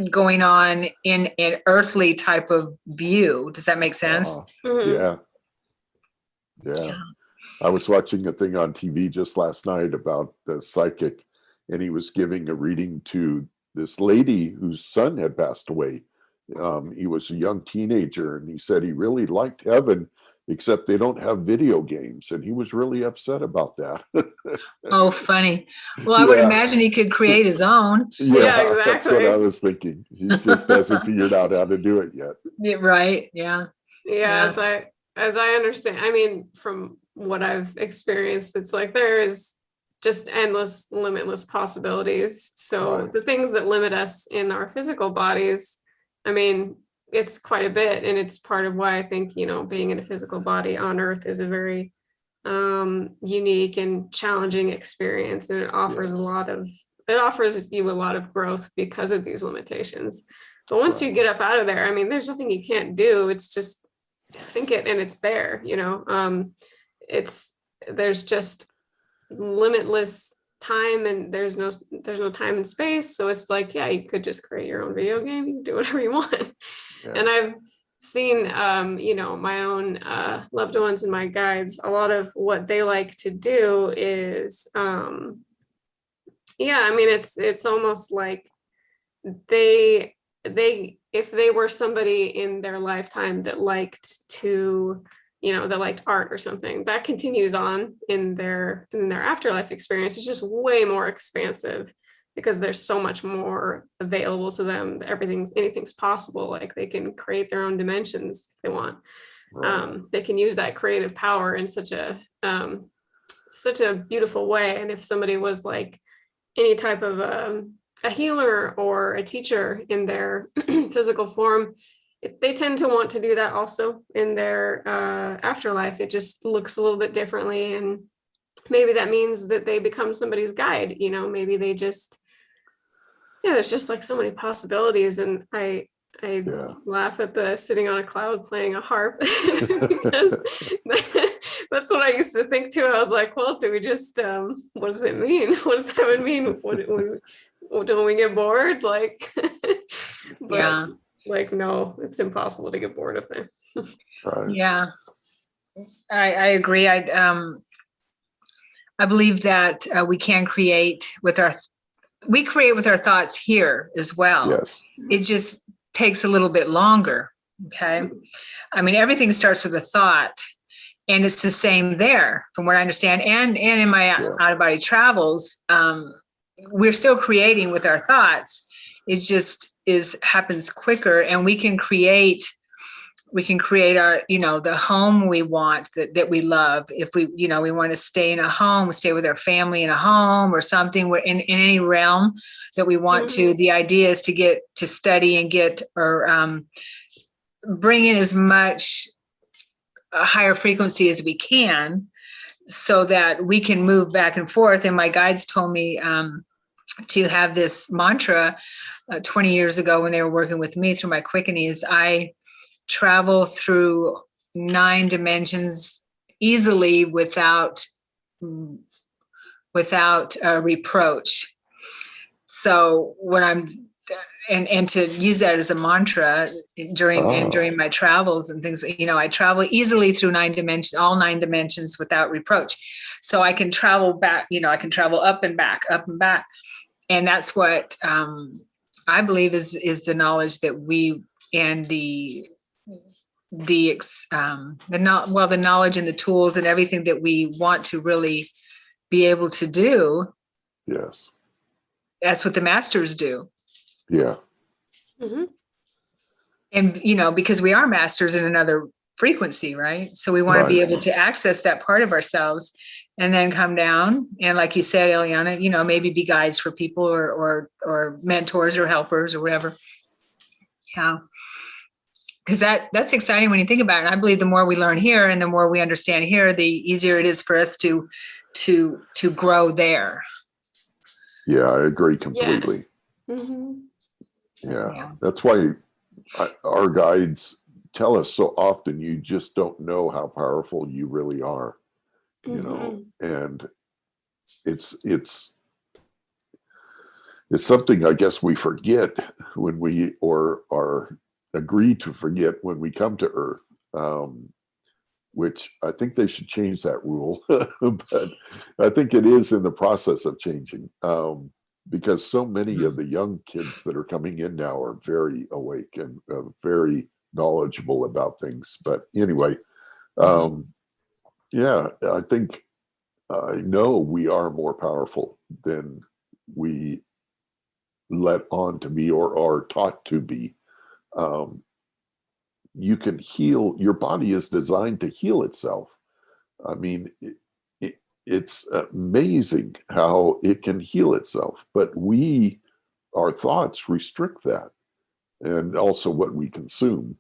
B: going on in an earthly type of view. Does that make sense?
C: Yeah. Yeah. I was watching a thing on TV just last night about the psychic, and he was giving a reading to this lady whose son had passed away. He was a young teenager, and he said he really liked heaven, except they don't have video games, and he was really upset about that.
B: Oh, funny. Well, I would imagine he could create his own.
A: Yeah, exactly.
C: That's what I was thinking. He just hasn't figured out how to do it yet.
B: Yeah, right. Yeah.
A: Yeah, as I understand, I mean, from what I've experienced, it's like there is just endless, limitless possibilities. So
C: Right.
A: the things that limit us in our physical bodies, I mean, it's quite a bit. And it's part of why I think, being in a physical body on Earth is a very unique and challenging experience. And it offers it offers you a lot of growth because of these limitations. But once you get up out of there, I mean, there's nothing you can't do. It's just think it and it's there, there's just limitless time, and there's no time and space. So it's like, yeah, you could just create your own video game, you can do whatever you want.
C: Yeah.
A: And I've seen my own loved ones and my guides, a lot of what they like to do is I mean, it's almost like they if they were somebody in their lifetime that liked art or something, that continues on in their afterlife experience. It's just way more expansive because there's so much more available to them. Anything's possible. Like they can create their own dimensions if they want.
C: Right.
A: They can use that creative power in such a beautiful way. And if somebody was like any type of a healer or a teacher in their physical form, they tend to want to do that also in their afterlife. It just looks a little bit differently. And maybe that means that they become somebody's guide, maybe they just, there's just like so many possibilities. And I laugh at the sitting on a cloud playing a harp because that's what I used to think too. I was like, well, do we just, what does it mean? What does heaven mean? Don't we get bored? Like, but like, no, it's impossible to get bored up there.
C: Right.
B: Yeah, I agree. I believe that we can create with our thoughts here as well.
C: Yes.
B: It just takes a little bit longer. Okay. I mean, everything starts with a thought, and it's the same there from what I understand. And in my out of body travels, we're still creating with our thoughts. It just happens quicker, and we can create our, the home we want, that we love. If we want to stay in a home, stay with our family in a home or something, we're in any realm that we want to. The idea is to get to study and get, or bring in as much a higher frequency as we can, so that we can move back and forth. And my guides told me to have this mantra 20 years ago when they were working with me through my quickenings. I travel through 9 dimensions easily without reproach. So when I'm and to use that as a mantra during my travels and things, I travel easily through all 9 dimensions without reproach. So I can travel back, I can travel up and back. And that's what I believe is the knowledge that we, and the knowledge and the tools and everything that we want to really be able to do.
C: Yes.
B: That's what the masters do.
C: Yeah.
B: And, because we are masters in another frequency, right? So we want to be able to access that part of ourselves and then come down. And like you said, Eliana, maybe be guides for people or mentors or helpers or whatever. Yeah. Because that's exciting when you think about it. I believe the more we learn here and the more we understand here, the easier it is for us to grow there.
C: Yeah, I agree completely.
A: Yeah. Mm-hmm.
C: Yeah. That's why our guides tell us so often, you just don't know how powerful you really are, you know, and it's something I guess we forget when we, or are agreed to forget when we come to Earth, which I think they should change that rule, but I think it is in the process of changing, because so many of the young kids that are coming in now are very awake and very knowledgeable about things. But anyway, yeah, I know we are more powerful than we let on to be or are taught to be. You can heal. Your body is designed to heal itself. I mean, it's amazing how it can heal itself, but our thoughts restrict that, and also what we consume.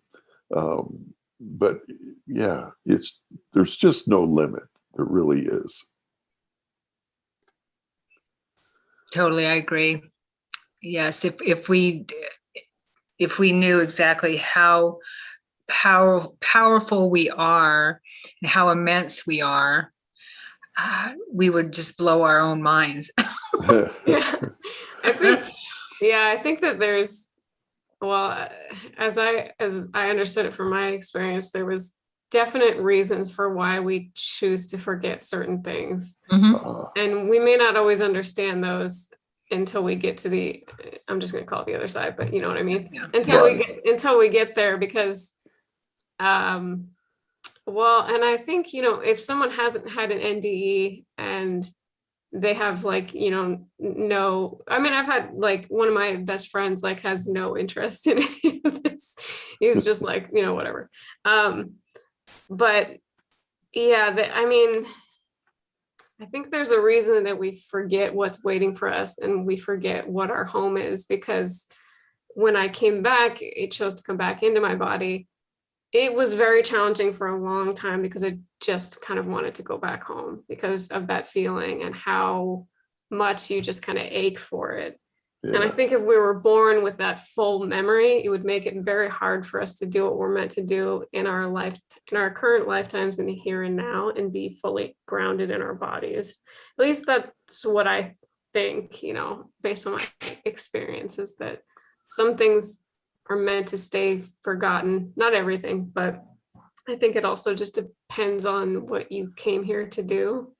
C: But yeah, there's just no limit. There really is.
B: Totally, I agree. Yes, if we knew exactly how powerful we are and how immense we are, we would just blow our own minds.
A: Yeah, I think that there's, well, as I understood it from my experience, there was definite reasons for why we choose to forget certain things. And we may not always understand those until we get to I'm just going to call it the other side, but you know what I mean?
B: Yeah.
A: Until we get there, because, well, and I think, if someone hasn't had an NDE and they have no, I mean, I've had one of my best friends has no interest in any of this. He's just whatever. But yeah, I mean, I think there's a reason that we forget what's waiting for us and we forget what our home is, because when I came back, it chose to come back into my body. It was very challenging for a long time because I just kind of wanted to go back home because of that feeling and how much you just kind of ache for it. Yeah. And I think if we were born with that full memory, it would make it very hard for us to do what we're meant to do in our current lifetimes in the here and now, and be fully grounded in our bodies. At least that's what I think, based on my experiences, that some things are meant to stay forgotten. Not everything, but I think it also just depends on what you came here to do,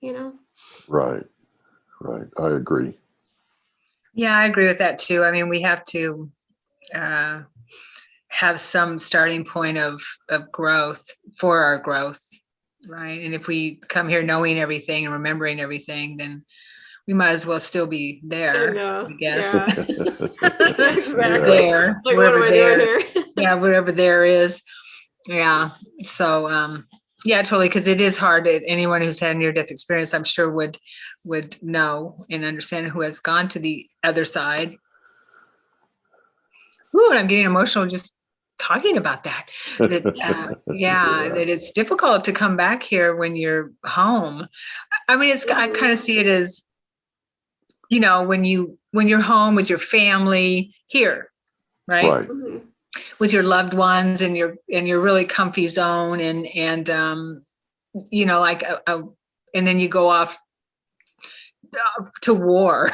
A: Right.
C: I agree.
B: Yeah, I agree with that too. I mean, we have to have some starting point of growth for our growth, right? And if we come here knowing everything and remembering everything, then we might as well still be there, I guess.
A: Yeah. Exactly.
B: There,
A: what am I doing here?
B: Yeah, wherever there is. Yeah. So, yeah, totally. Because it is hard. Anyone who's had a near-death experience, I'm sure would know and understand, who has gone to the other side. Ooh, and I'm getting emotional just talking about that. That it's difficult to come back here when you're home. I mean, I kind of see it as, when you're home with your family here, right?
A: Mm-hmm.
B: With your loved ones and your really comfy zone, and and then you go off to war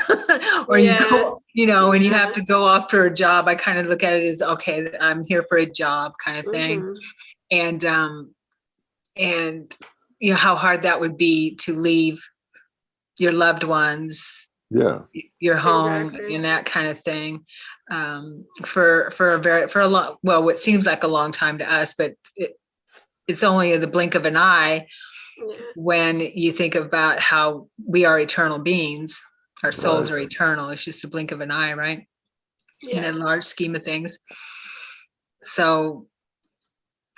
B: or you go, and you have to go off for a job. I kind of look at it as, okay, I'm here for a job kind of thing. Mm-hmm. And how hard that would be to leave your loved ones, your home, exactly, and that kind of thing, for a long, well, what seems like a long time to us, but it's only the blink of an eye when you think about how we are eternal beings. Our souls are eternal. It's just the blink of an eye, right? In the large scheme of things. So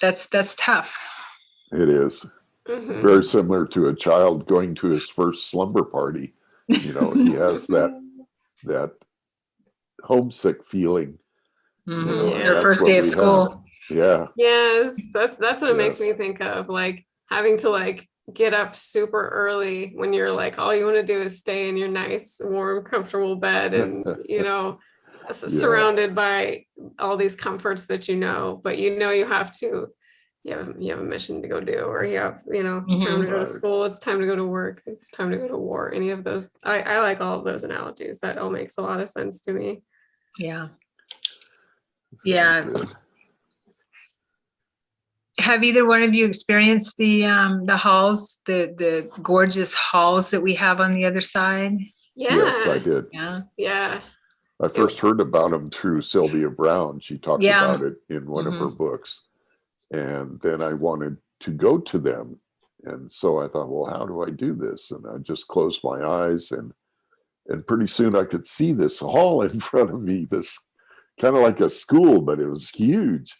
B: that's tough.
C: It is. Mm-hmm. Very similar to a child going to his first slumber party. He has that homesick feeling, You know, and
A: Yeah.
B: Their
C: that's
B: first
C: what
B: day of
C: we have.
B: school.
C: Yeah.
A: Yes, that's what it makes
C: Yes.
A: me think of, like having to like get up super early when you're like all you want to do is stay in your nice, warm, comfortable bed and
C: Yeah.
A: surrounded by all these comforts that you know, but you know you have to you have a mission to go do, or you have, you know, it's time to go to
C: Right.
A: school, it's time to go to work, it's time to go to war. Any of those, I like all of those analogies. That all makes a lot of sense to me.
B: Yeah.
C: Very
B: Yeah.
C: good.
B: Have either one of you experienced the halls, the gorgeous halls that we have on the other side?
C: Yes, I
A: Yeah.
C: did.
B: Yeah.
A: Yeah.
C: I first heard about them through Sylvia Brown. She talked
B: Yeah.
C: about it in one of her books. And then I wanted to go to them. And so I thought, well, how do I do this? And I just closed my eyes, and pretty soon I could see this hall in front of me, this kind of like a school, but it was huge.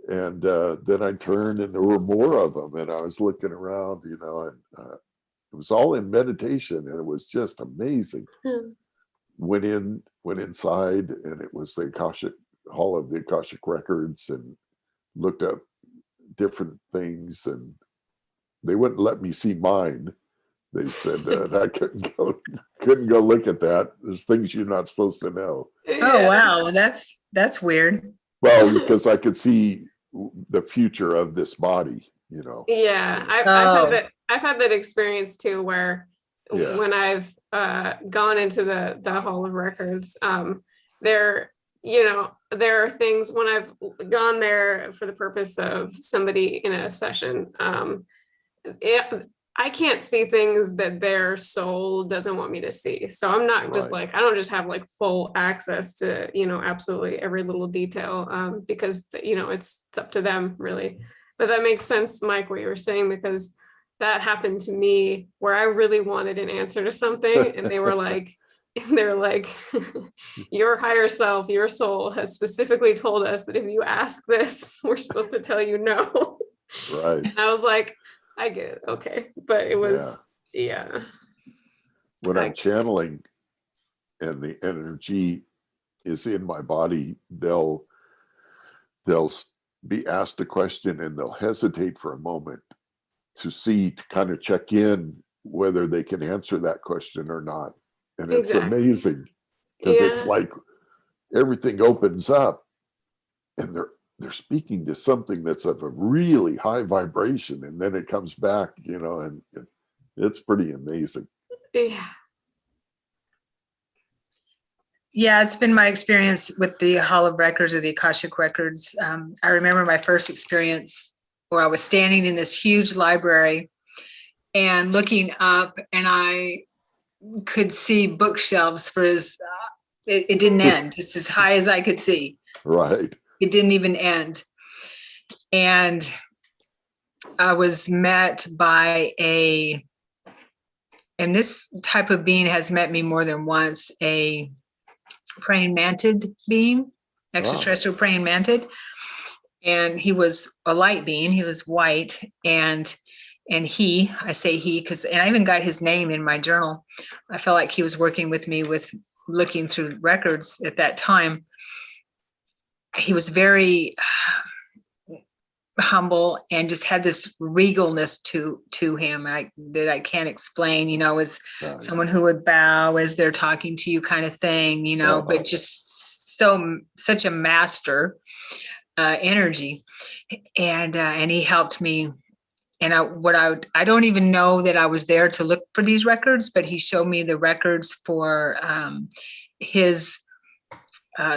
C: And then I turned and there were more of them, and I was looking around, you know, and it was all in meditation, and it was just amazing.
A: Hmm.
C: Went inside, and it was the Akashic Hall of the Akashic Records, and looked up different things, and they wouldn't let me see mine. They said that I couldn't go look at that. There's things you're not supposed to know.
B: Oh, wow. That's weird.
C: Well, because I could see the future of this body, you know.
A: Yeah,
B: Oh,
A: I've had that experience too, where
C: Yeah.
A: when I've gone into the Hall of Records, there, you know, there are things when I've gone there for the purpose of somebody in a session, I can't see things that their soul doesn't want me to see. So I'm not just
C: Right.
A: like, I don't just have like full access to, you know, absolutely every little detail, because, you know, it's up to them really. But that makes sense, Mike, what you were saying, because that happened to me where I really wanted an answer to something. And they were like, they're like, your higher self, your soul has specifically told us that if you ask this, we're supposed to tell you no.
C: Right.
A: And I was like, I get it. Okay. But it
C: Yeah.
A: was, yeah.
C: When
A: I
C: I'm channeling and the energy is in my body, they'll be asked a question and they'll hesitate for a moment to kind of check in whether they can answer that question or not. And it's
A: exactly.
C: amazing because it's
A: Yeah.
C: like everything opens up, and they're speaking to something that's of a really high vibration, and then it comes back, you know, and it's pretty amazing.
A: Yeah.
B: yeah. It's been my experience with the Hall of Records or the Akashic Records. I remember my first experience where I was standing in this huge library and looking up, and I could see bookshelves for it didn't end, just as high as I could see.
C: Right.
B: It didn't even end. And I was met by and this type of being has met me more than once, a praying mantid being, extraterrestrial praying mantid. And he was a light being, he was white, and I say he because, and I even got his name in my journal. I felt like he was working with me with looking through records at that time. He was very humble and just had this regalness to him that I can't explain, you know, as
C: Nice.
B: someone who would bow as they're talking to you kind of thing, you know, but just such a master energy. And he helped me. And I don't even know that I was there to look for these records, but he showed me the records for his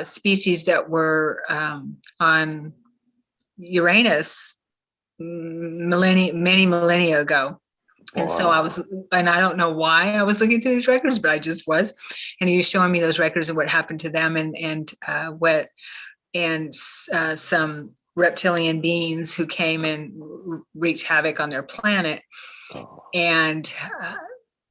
B: species that were on Uranus many millennia ago. And so and I don't know why I was looking through these records, but I just was. And he was showing me those records and what happened to them, and some reptilian beings who came and wreaked havoc on their planet. And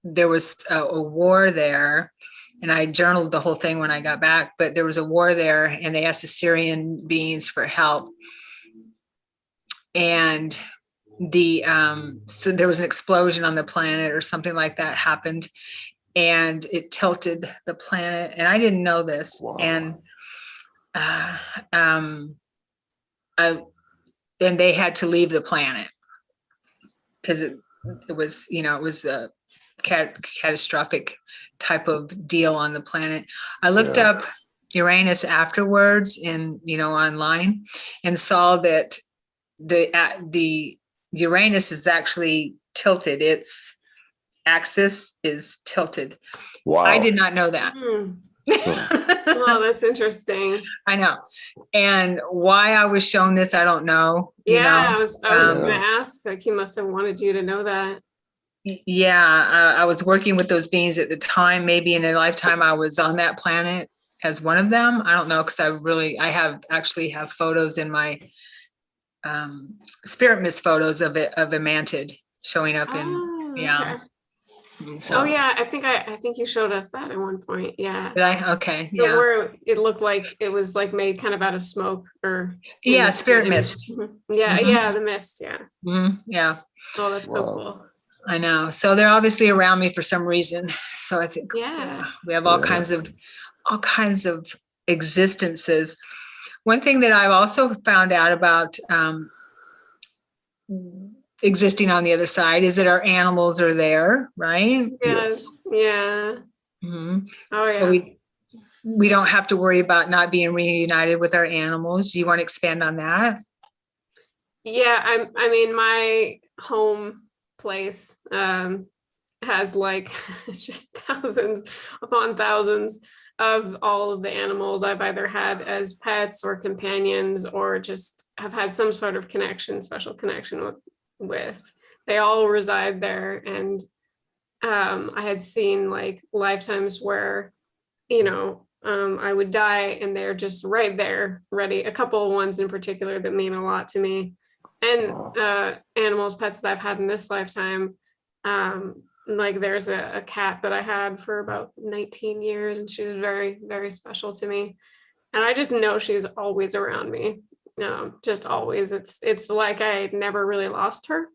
B: there was a war there. And I journaled the whole thing when I got back, but there was a war there, and they asked the Syrian beings for help. And so there was an explosion on the planet or something like that happened, and it tilted the planet. And I didn't know this.
C: Wow.
B: And uh, um, I, and they had to leave the planet because it was, it was a catastrophic type of deal on the planet. I looked
C: Yeah.
B: up Uranus afterwards online, and saw that the Uranus is actually tilted. Its axis is tilted.
C: Wow.
B: I did not know that.
A: Oh, that's interesting.
B: I know. And why I was shown this, I don't know.
A: Yeah, I was just
C: Yeah.
A: gonna ask. Like, he must have wanted you to know that.
B: Yeah, I was working with those beings at the time. Maybe in a lifetime I was on that planet as one of them. I don't know, because I actually have photos in my spirit mist photos of a mantid showing up in.
A: Oh,
B: Yeah.
A: okay.
B: So
A: Oh yeah, I think you showed us that at one point. Yeah.
B: did I? Okay.
A: The
B: Yeah.
A: where it looked like it was like made kind of out of smoke or
B: Yeah,
A: the
B: spirit
A: image.
B: mist.
A: Yeah,
B: Mhm.
A: yeah, the mist. Yeah.
B: Yeah,
A: Oh, that's so
C: Wow.
A: cool.
B: I know. So they're obviously around me for some reason. So I think,
A: Yeah.
B: we have all
C: Yeah.
B: kinds of existences. One thing that I've also found out about existing on the other side is that our animals are there, right?
A: Yes. Yeah.
B: Mhm.
A: Oh
B: So
A: yeah.
B: we don't have to worry about not being reunited with our animals. Do you want to expand on that?
A: Yeah, I mean my home place has like just thousands upon thousands of all of the animals I've either had as pets or companions or just have had some sort of connection, special connection with. They all reside there. And I had seen like lifetimes where, I would die and they're just right there, ready. A couple of ones in particular that mean a lot to me. And animals, pets that I've had in this lifetime. Like there's a cat that I had for about 19 years, and she was very, very special to me. And I just know she's always around me. Just always. It's like I never really lost her.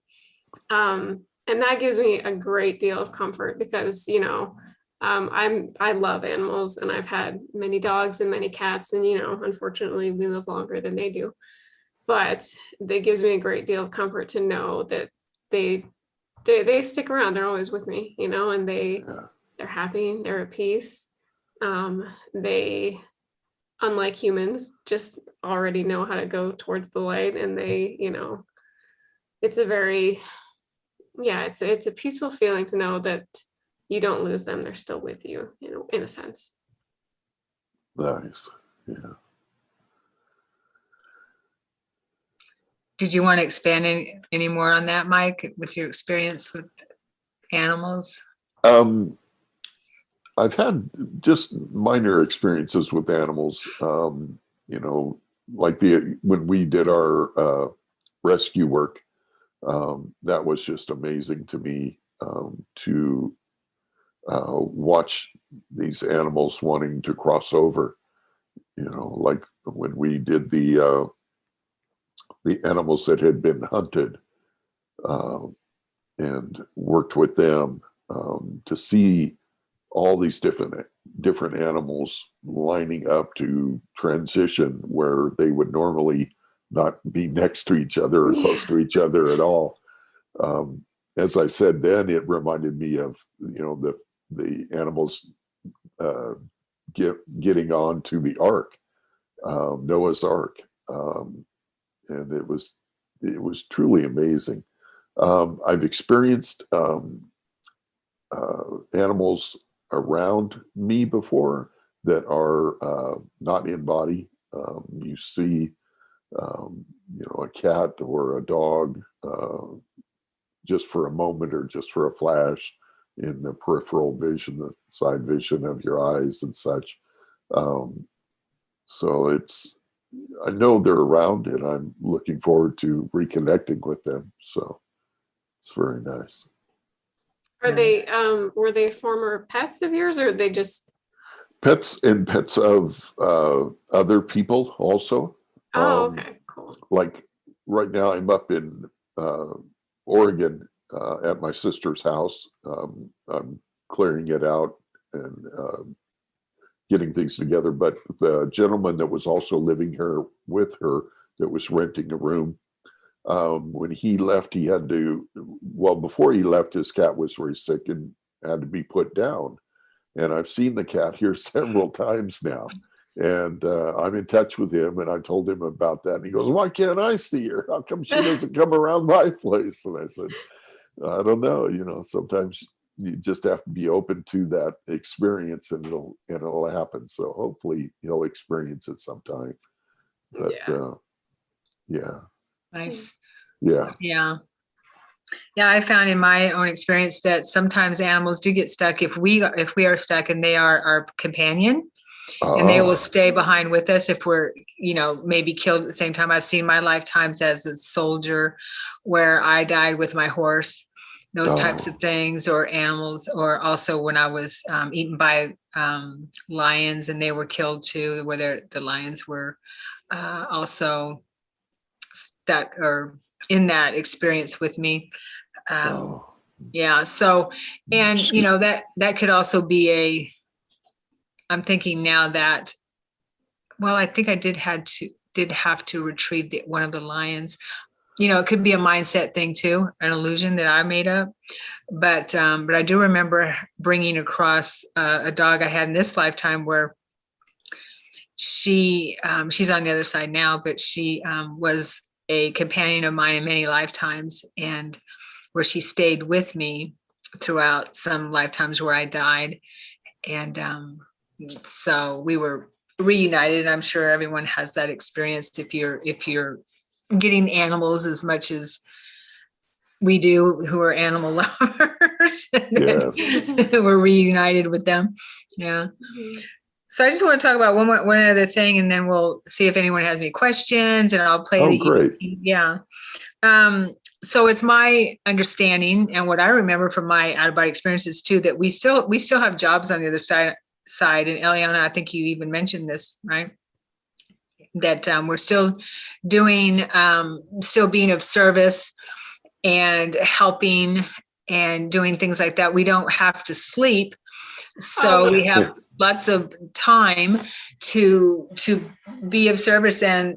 A: And that gives me a great deal of comfort because, I love animals and I've had many dogs and many cats, and unfortunately we live longer than they do. But it gives me a great deal of comfort to know that they they stick around. They're always with me, and
C: Yeah.
A: they're happy, they're at peace. They, unlike humans, just already know how to go towards the light, and they, it's a very, yeah, it's a peaceful feeling to know that you don't lose them. They're still with you, in a sense.
C: Nice. Yeah.
B: Did you want to expand any more on that, Mike, with your experience with animals?
C: I've had just minor experiences with animals. Like when we did our rescue work, that was just amazing to me, to watch these animals wanting to cross over. Like when we did the animals that had been hunted, uh, and worked with them, to see all these different animals lining up to transition where they would normally not be next to each other or close to each other at all. Um, as I said then, it reminded me of the animals uh, getting on to the ark, Noah's Ark, and it was truly amazing. I've experienced animals around me before that are not in body. You see, a cat or a dog, just for a moment or just for a flash in the peripheral vision, the side vision of your eyes and such. Um, so I know they're around, and I'm looking forward to reconnecting with them. So it's very nice.
A: Are they were they former pets of yours, or they just?
C: Pets and pets of other people also.
A: Oh, okay, cool.
C: Like right now, I'm up in Oregon, at my sister's house. I'm clearing it out and getting things together. But the gentleman that was also living here with her, that was renting a room, when he left, he had to, well, before he left, his cat was very sick and had to be put down. And I've seen the cat here several times now. And I'm in touch with him, and I told him about that. And he goes, "Why can't I see her? How come she doesn't come around my place?" And I said, "I don't know. You know, sometimes you just have to be open to that experience, and it'll happen." So hopefully he'll experience it sometime. But yeah.
B: Nice.
C: Yeah.
B: Yeah. Yeah, I found in my own experience that sometimes animals do get stuck if we are stuck and they are our companion, and they will stay behind with us if we're, maybe killed at the same time. I've seen my lifetimes as a soldier where I died with my horse, those types of things, or animals, or also when I was eaten by lions and they were killed too, where the lions were also stuck or in that experience with me. Yeah. So, and that could also be I'm thinking now that, well, I think I did have to retrieve one of the lions. It could be a mindset thing too, an illusion that I made up. But I do remember bringing across a dog I had in this lifetime where she's on the other side now, but she was a companion of mine in many lifetimes, and where she stayed with me throughout some lifetimes where I died. And so we were reunited. I'm sure everyone has that experience if you're getting animals as much as we do who are animal lovers.
C: Yes.
B: We're reunited with them. Yeah. So I just want to talk about one other thing, and then we'll see if anyone has any questions, and I'll play
C: great.
B: Yeah. So it's my understanding, and what I remember from my out-of-body experiences too, that we still have jobs on the other side. And Eliana, I think you even mentioned this, right? That we're still doing, still being of service and helping and doing things like that. We don't have to sleep, so we have lots of time to be of service and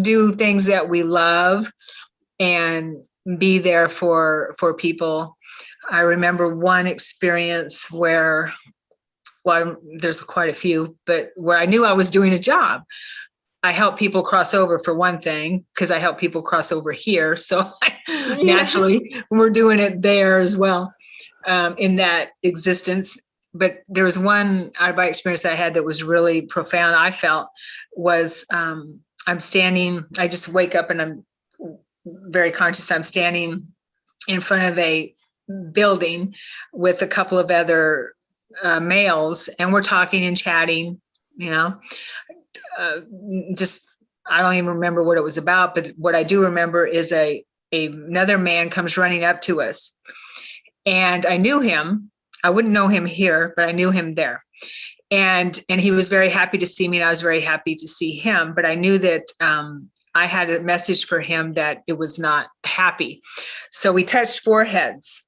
B: do things that we love and be there for people. I remember one experience where, well, there's quite a few, but where I knew I was doing a job. I help people cross over, for one thing, because I help people cross over here. So naturally, we're doing it there as well, in that existence. But there was one out-of-body experience that I had that was really profound. I felt was I'm standing, I just wake up and I'm very conscious. I'm standing in front of a building with a couple of other males, and we're talking and chatting, just, I don't even remember what it was about, but what I do remember is another man comes running up to us, and I knew him. I wouldn't know him here, but I knew him there. And he was very happy to see me, and I was very happy to see him, but I knew that I had a message for him that it was not happy. So we touched foreheads,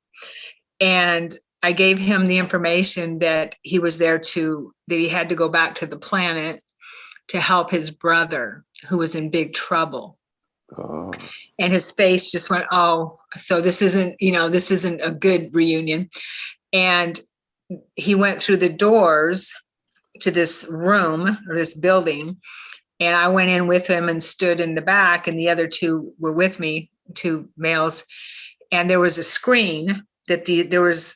B: and I gave him the information that he was there that he had to go back to the planet to help his brother who was in big trouble. And his face just went, oh, so this isn't a good reunion. And he went through the doors to this room or this building, and I went in with him and stood in the back, and the other two were with me, two males. And there was a screen that there was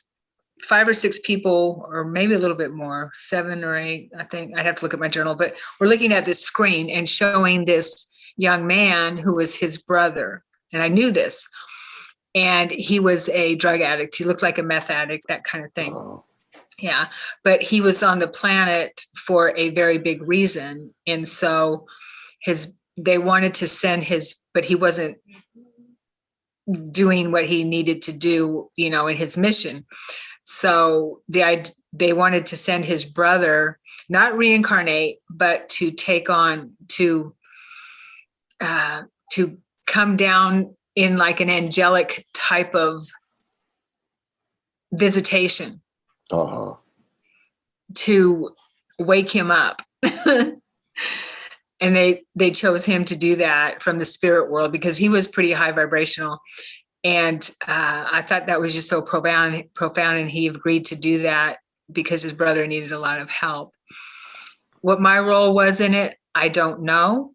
B: 5 or 6 people, or maybe a little bit more, 7 or 8, I think. I'd have to look at my journal, but we're looking at this screen and showing this young man who was his brother. And I knew this. And he was a drug addict. He looked like a meth addict, that kind of thing. Yeah. But he was on the planet for a very big reason. And so they wanted to send but he wasn't doing what he needed to do, in his mission. So they wanted to send his brother, not reincarnate, but to take on, to come down in like an angelic type of visitation. to wake him up. And they chose him to do that from the spirit world because he was pretty high vibrational. And I thought that was just so profound, and he agreed to do that because his brother needed a lot of help. What my role was in it, I don't know.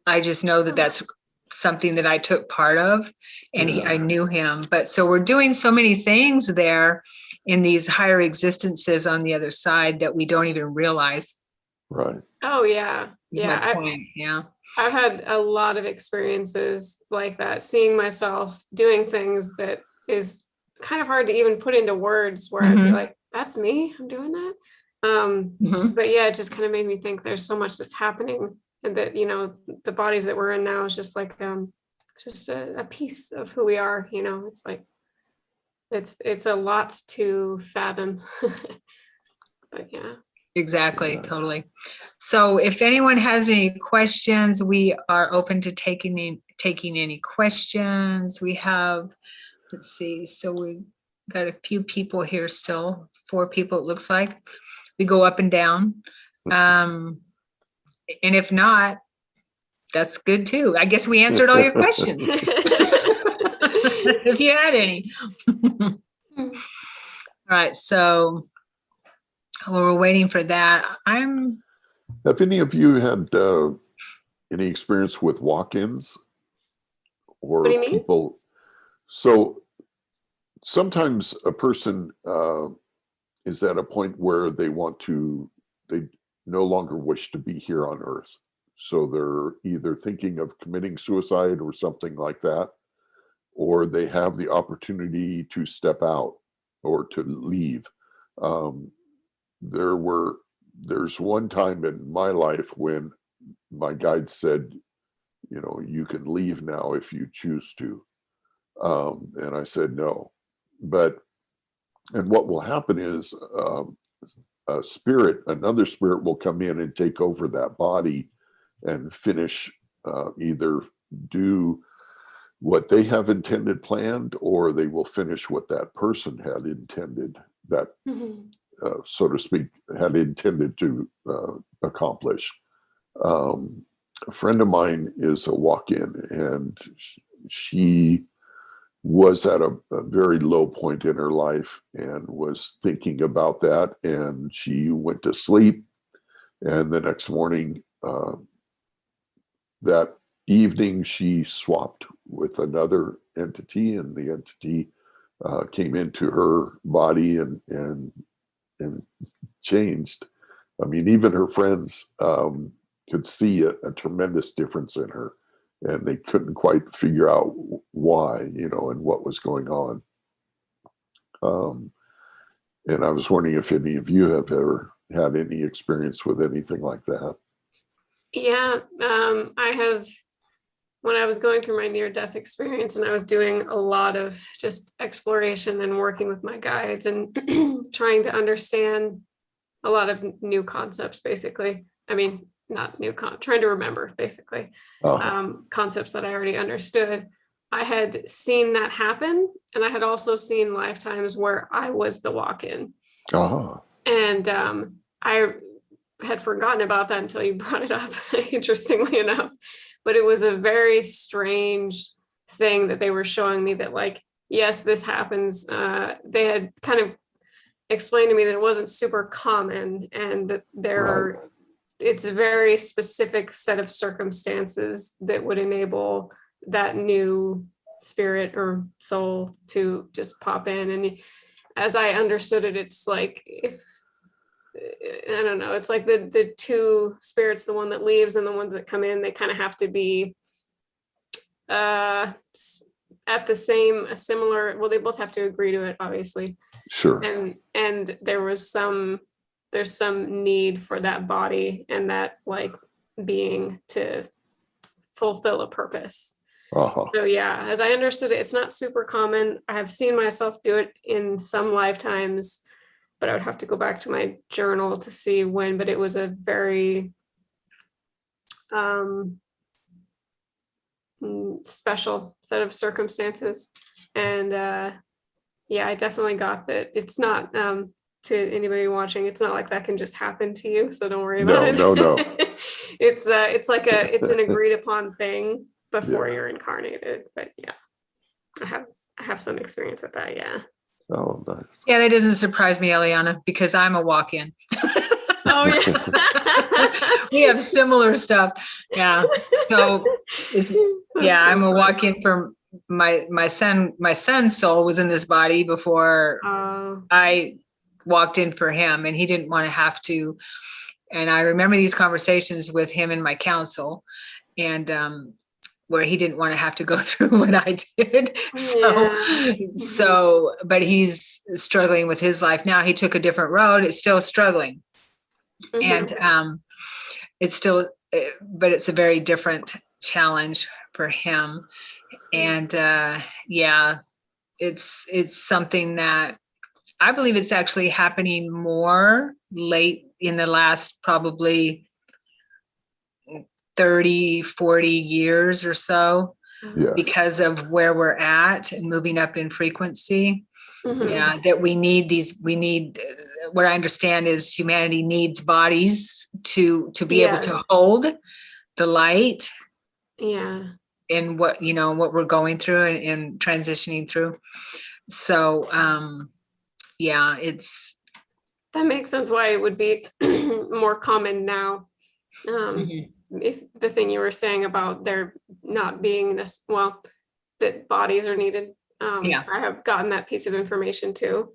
B: I just know that that's something that I took part of, and I knew him. But so we're doing so many things there in these higher existences on the other side that we don't even realize.
C: Right.
A: Oh yeah.
B: Is
A: Yeah.
B: my point. Yeah.
A: I've had a lot of experiences like that, seeing myself doing things that is kind of hard to even put into words, where I'd be like, that's me, I'm doing that. But yeah, it just kind of made me think there's so much that's happening, and that, you know, the bodies that we're in now is just like just a piece of who we are, you know. It's like it's a lot to fathom. But yeah.
B: Exactly. Totally. So if anyone has any questions, we are open to taking any questions. We have, let's see, so we've got a few people here still, 4 people it looks like. We go up and down. And if not, that's good too. I guess we answered all your questions. If you had any. All right, so we're waiting for that.
C: Have any of you had any experience with walk-ins or
A: What do you mean?
C: people? So sometimes a person is at a point where they no longer wish to be here on Earth. So they're either thinking of committing suicide or something like that, or they have the opportunity to step out or to leave. There's one time in my life when my guide said, you know, you can leave now if you choose to. And I said no. And what will happen is another spirit will come in and take over that body and finish, either do what they have intended planned, or they will finish what that person had intended, that so to speak, had intended to accomplish. A friend of mine is a walk-in, and she was at a very low point in her life and was thinking about that, and she went to sleep, and the next morning, that evening, she swapped with another entity, and the entity came into her body and changed. I mean, even her friends could see a tremendous difference in her, and they couldn't quite figure out why, you know, and what was going on. And I was wondering if any of you have ever had any experience with anything like that.
A: Yeah, I have. When I was going through my near-death experience, and I was doing a lot of just exploration and working with my guides and trying to understand a lot of new concepts, basically. I mean, not new trying to remember, basically, concepts that I already understood. I had seen that happen, and I had also seen lifetimes where I was the walk-in. And I had forgotten about that until you brought it up, interestingly enough. But it was a very strange thing that they were showing me, that, like, yes, this happens. They had kind of explained to me that it wasn't super common, and that it's a very specific set of circumstances that would enable that new spirit or soul to just pop in. And as I understood it, it's like, if I don't know, it's like the two spirits, the one that leaves and the ones that come in, they kind of have to be at a similar, well, they both have to agree to it, obviously.
C: Sure.
A: And there's some need for that body and that, like, being to fulfill a purpose. So yeah, as I understood it, it's not super common. I have seen myself do it in some lifetimes, but I would have to go back to my journal to see when, but it was a very special set of circumstances. And yeah, I definitely got that it's not to anybody watching, it's not like that can just happen to you. So don't worry about
C: No,
A: it.
C: no, no.
A: It's an agreed upon thing before
C: Yeah.
A: you're incarnated. But yeah, I have some experience with that. Yeah.
C: Oh, nice.
B: Yeah, that doesn't surprise me, Eliana, because I'm a walk-in.
A: Oh yeah.
B: We have similar stuff. Yeah. So yeah, I'm a walk-in for my son. My son's soul was in this body before I walked in for him, and he didn't want to have to. And I remember these conversations with him in my council, and where he didn't want to have to go through what I did. So, but he's struggling with his life now. He took a different road. It's still struggling. And it's still, but it's a very different challenge for him. And yeah, it's something that I believe it's actually happening more late in the last probably 30, 40 years or so,
C: Yes.
B: because of where we're at and moving up in frequency. Yeah, that we need what I understand is humanity needs bodies to be able to hold the light.
A: Yeah.
B: In what we're going through and transitioning through. So yeah,
A: that makes sense why it would be more common now. If the thing you were saying about there not being this, well, that bodies are needed. I have gotten that piece of information too.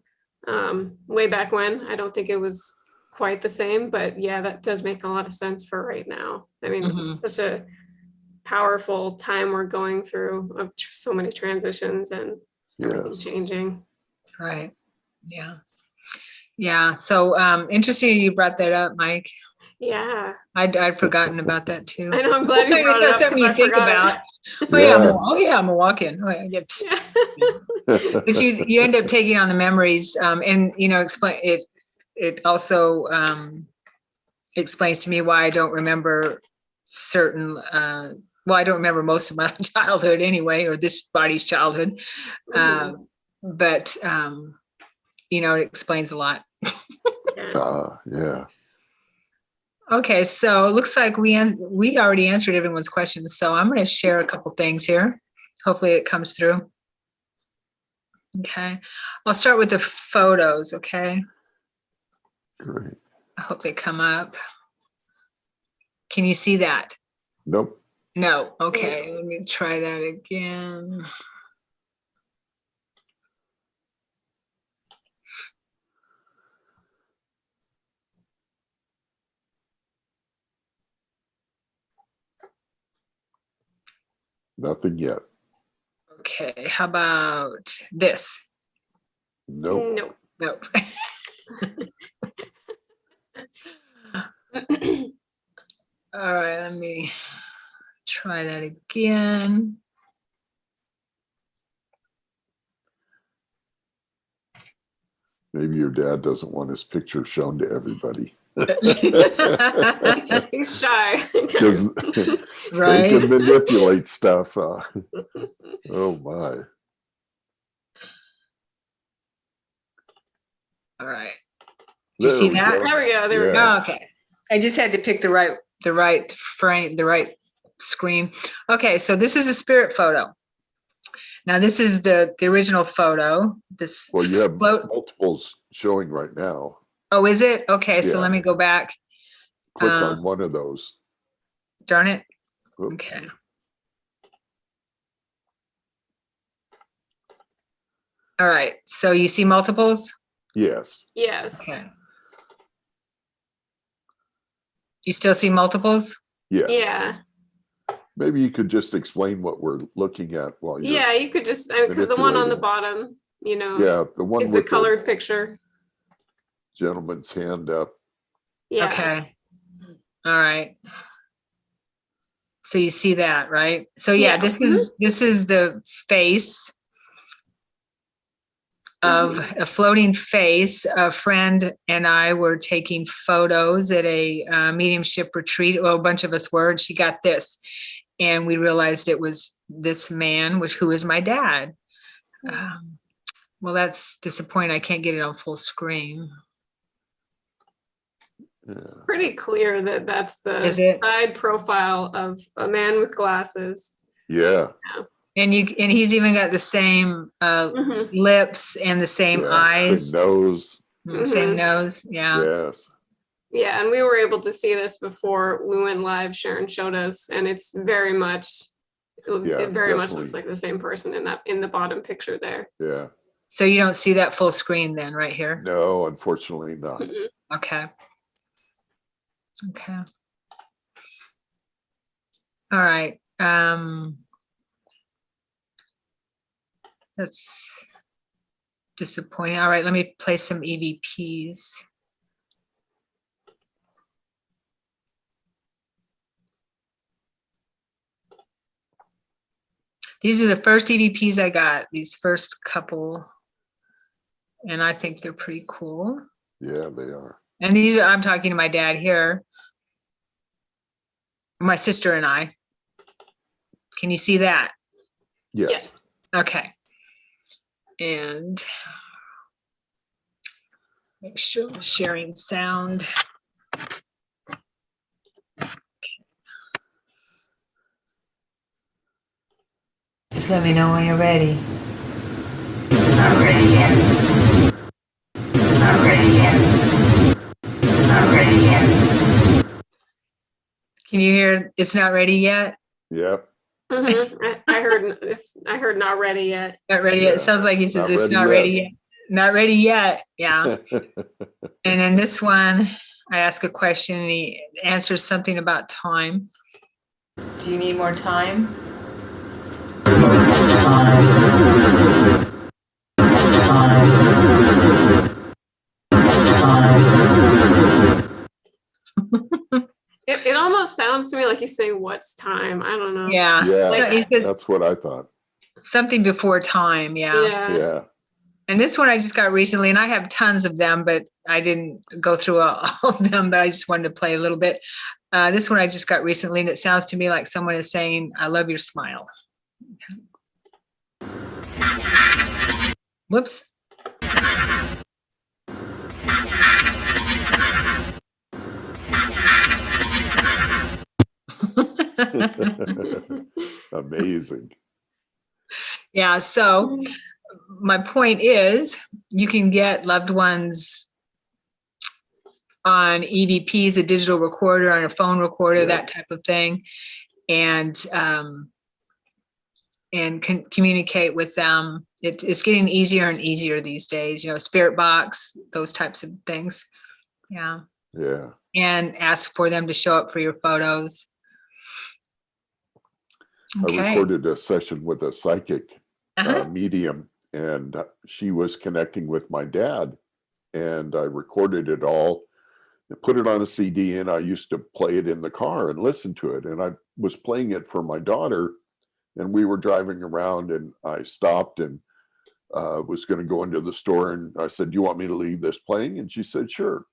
A: Way back when, I don't think it was quite the same, but yeah, that does make a lot of sense for right now. I mean, it's such a powerful time we're going through of so many transitions and everything changing.
B: Right. Yeah. Yeah. So interesting you brought that up, Mike.
A: Yeah.
B: I'd forgotten about that too.
A: I know, I'm glad you brought it up.
B: Something you think about. I'm a walk-in. But you end up taking on the memories, and explain it. It also explains to me why I don't remember certain. Well, I don't remember most of my childhood anyway, or this body's childhood. But it explains a lot.
C: Yeah.
B: Okay, so it looks like we already answered everyone's questions. So I'm going to share a couple things here. Hopefully it comes through. Okay, I'll start with the photos. Okay.
C: Great.
B: I hope they come up. Can you see that?
C: Nope.
B: No. Okay, let me try that again.
C: Nothing yet.
B: Okay, how about this?
C: Nope.
B: Nope. All right, let me try that again.
C: Maybe your dad doesn't want his picture shown to everybody.
A: He's shy.
C: Because
B: Right.
C: they can manipulate stuff. Oh my.
B: All right. Do you see that?
A: There we go. There we go.
B: Oh, okay. I just had to pick the right frame, the right screen. Okay, so this is a spirit photo. Now this is the original photo.
C: Well, you have multiples showing right now.
B: Oh, is it? Okay, so let me go back.
C: Click on one of those.
B: Darn it.
C: Oops.
B: Okay. All right. So you see multiples?
A: Yes.
B: Okay. You still see multiples?
C: Yes.
A: Yeah.
C: Maybe you could just explain what we're looking at while you're.
A: Yeah, you could just, because the one on the bottom,
C: Yeah, the one
A: is
C: with
A: the colored picture.
C: Gentleman's hand up.
A: Yeah.
B: Okay. All right. So you see that, right? So yeah, this is the face of a floating face. A friend and I were taking photos at a mediumship retreat. Well, a bunch of us were, and she got this. And we realized it was this man, who is my dad. Well, that's disappointing. I can't get it on full screen.
A: It's pretty clear that that's the side profile of a man with glasses.
C: Yeah.
B: And he's even got the same lips and the same eyes.
C: Same nose.
B: Same nose. Yeah.
C: Yes.
A: Yeah, and we were able to see this before we went live. Sharon showed us, and it's very much, it very much looks like the same person in the bottom picture there.
C: Yeah.
B: So you don't see that full screen then, right here?
C: No, unfortunately not.
B: Okay. Okay. All right. That's disappointing. All right, let me play some EVPs. These are the first EVPs I got, these first couple. And I think they're pretty cool.
C: Yeah, they are.
B: And these are, I'm talking to my dad here. My sister and I. Can you see that?
C: Yes.
B: Okay. And make sure I'm sharing sound. Just let me know when you're ready. It's not ready yet. It's not ready yet. It's not ready yet. Can you hear it's not ready yet?
C: Yep.
A: I heard not ready yet.
B: Not ready yet. It sounds like he says it's not ready yet. Not ready yet. Yeah. And then this one, I ask a question and he answers something about time. Do you need more time?
A: It almost sounds to me like he's saying, "What's time?" I don't know.
B: Yeah.
C: Yeah, that's what I thought.
B: Something before time.
C: Yeah.
B: And this one I just got recently, and I have tons of them, but I didn't go through all of them, but I just wanted to play a little bit. This one I just got recently, and it sounds to me like someone is saying, "I love your smile." Whoops.
C: Amazing.
B: Yeah, so my point is you can get loved ones on EVPs, a digital recorder, on a phone recorder, that type of thing, and can communicate with them. It's getting easier and easier these days, spirit box, those types of things. Yeah. And ask for them to show up for your photos. Okay.
C: I recorded a session with a psychic medium, and she was connecting with my dad, and I recorded it all and put it on a CD, and I used to play it in the car and listen to it. And I was playing it for my daughter, and we were driving around, and I stopped and was going to go into the store, and I said, "Do you want me to leave this playing?" And she said, "Sure."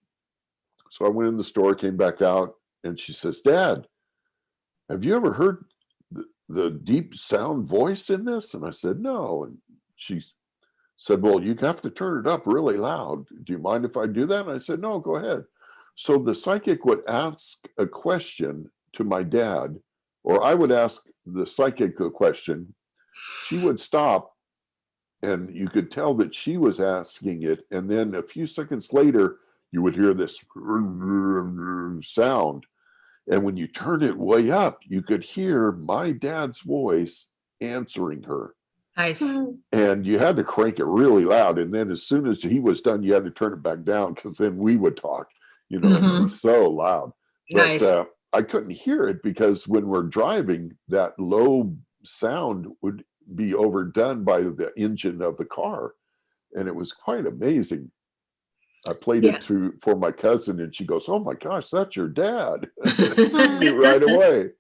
C: So I went in the store, came back out, and she says, "Dad, have you ever heard the deep sound voice in this?" And I said, "No." And she said, "Well, you have to turn it up really loud. Do you mind if I do that?" And I said, "No, go ahead." So the psychic would ask a question to my dad, or I would ask the psychic a question. She would stop, and you could tell that she was asking it. And then a few seconds later, you would hear this sound. And when you turned it way up, you could hear my dad's voice answering her.
B: Nice.
C: And you had to crank it really loud. And then as soon as he was done, you had to turn it back down, because then we would talk, and it would be so loud. But
B: Nice.
C: I couldn't hear it, because when we're driving, that low sound would be overdone by the engine of the car. And it was quite amazing. I played it for my cousin, and she goes, "Oh my gosh, that's your dad." She knew right away.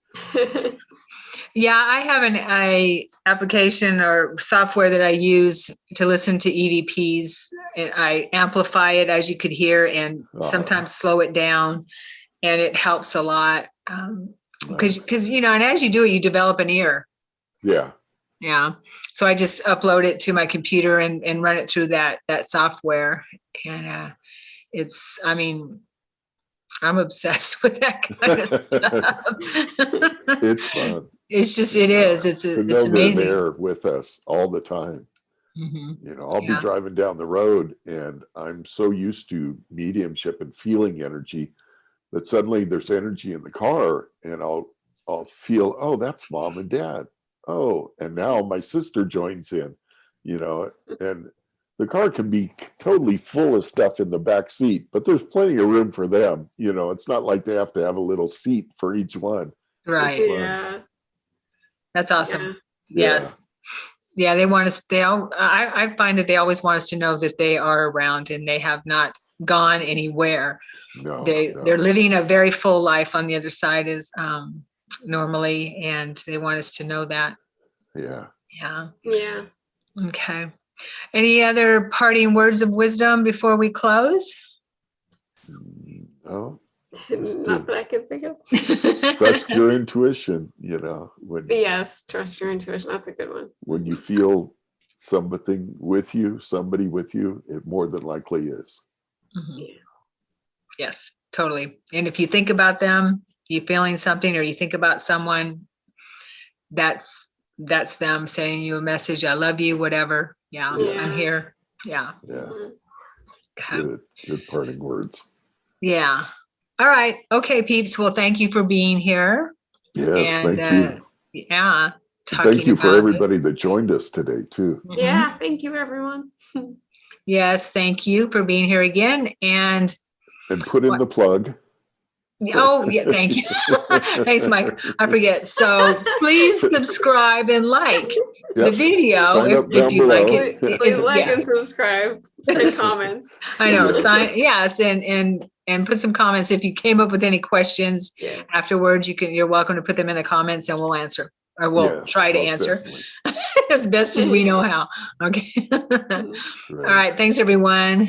B: Yeah, I have a application or software that I use to listen to EVPs. And I amplify it, as you could hear, and sometimes slow it down, and it helps a lot. Because and as you do it, you develop an ear. Yeah. So I just upload it to my computer and run it through that software. And I'm obsessed with that kind of stuff.
C: It's fun.
B: It's just, it is. It's
C: To know they're
B: amazing.
C: there with us all the time. I'll be driving down the road and I'm so used to mediumship and feeling energy that suddenly there's energy in the car and I'll feel, oh, that's mom and dad. Oh, and now my sister joins in, and the car can be totally full of stuff in the back seat, but there's plenty of room for them. It's not like they have to have a little seat for each one.
B: Right.
A: Yeah.
B: That's awesome.
C: Yeah.
B: Yeah. They want us, I find that they always want us to know that they are around and they have not gone anywhere.
C: No,
B: they're living a very full life on the other side is normally, and they want us to know that.
C: Yeah.
A: Yeah.
B: Okay. Any other parting words of wisdom before we close?
C: No.
A: Not that I can think of.
C: Trust your intuition,
A: Yes, trust your intuition. That's a good one.
C: when you feel somebody with you, it more than likely is.
B: Yeah. Yes, totally. And if you think about them, you feeling something, or you think about someone, that's them sending you a message. I love you, whatever. Yeah. I'm here. Yeah.
C: Good parting words.
B: Yeah. All right. Okay, peeps. Well, thank you for being here.
C: Yes,
B: and,
C: thank you.
B: Yeah.
C: Thank you for everybody that joined us today too.
A: Yeah. Thank you, everyone.
B: Yes. Thank you for being here again. And
C: put in the plug.
B: Oh, yeah. Thank you. Thanks, Mike. I forget. So please subscribe and like the video.
C: Sign up
B: if you like
C: below.
B: it.
A: Please like and subscribe. Send comments.
B: I know. Yes. And put some comments. If you came up with any questions afterwards, you're welcome to put them in the comments and we'll answer, or we'll try to answer as best as we know how. Okay. All right. Thanks, everyone.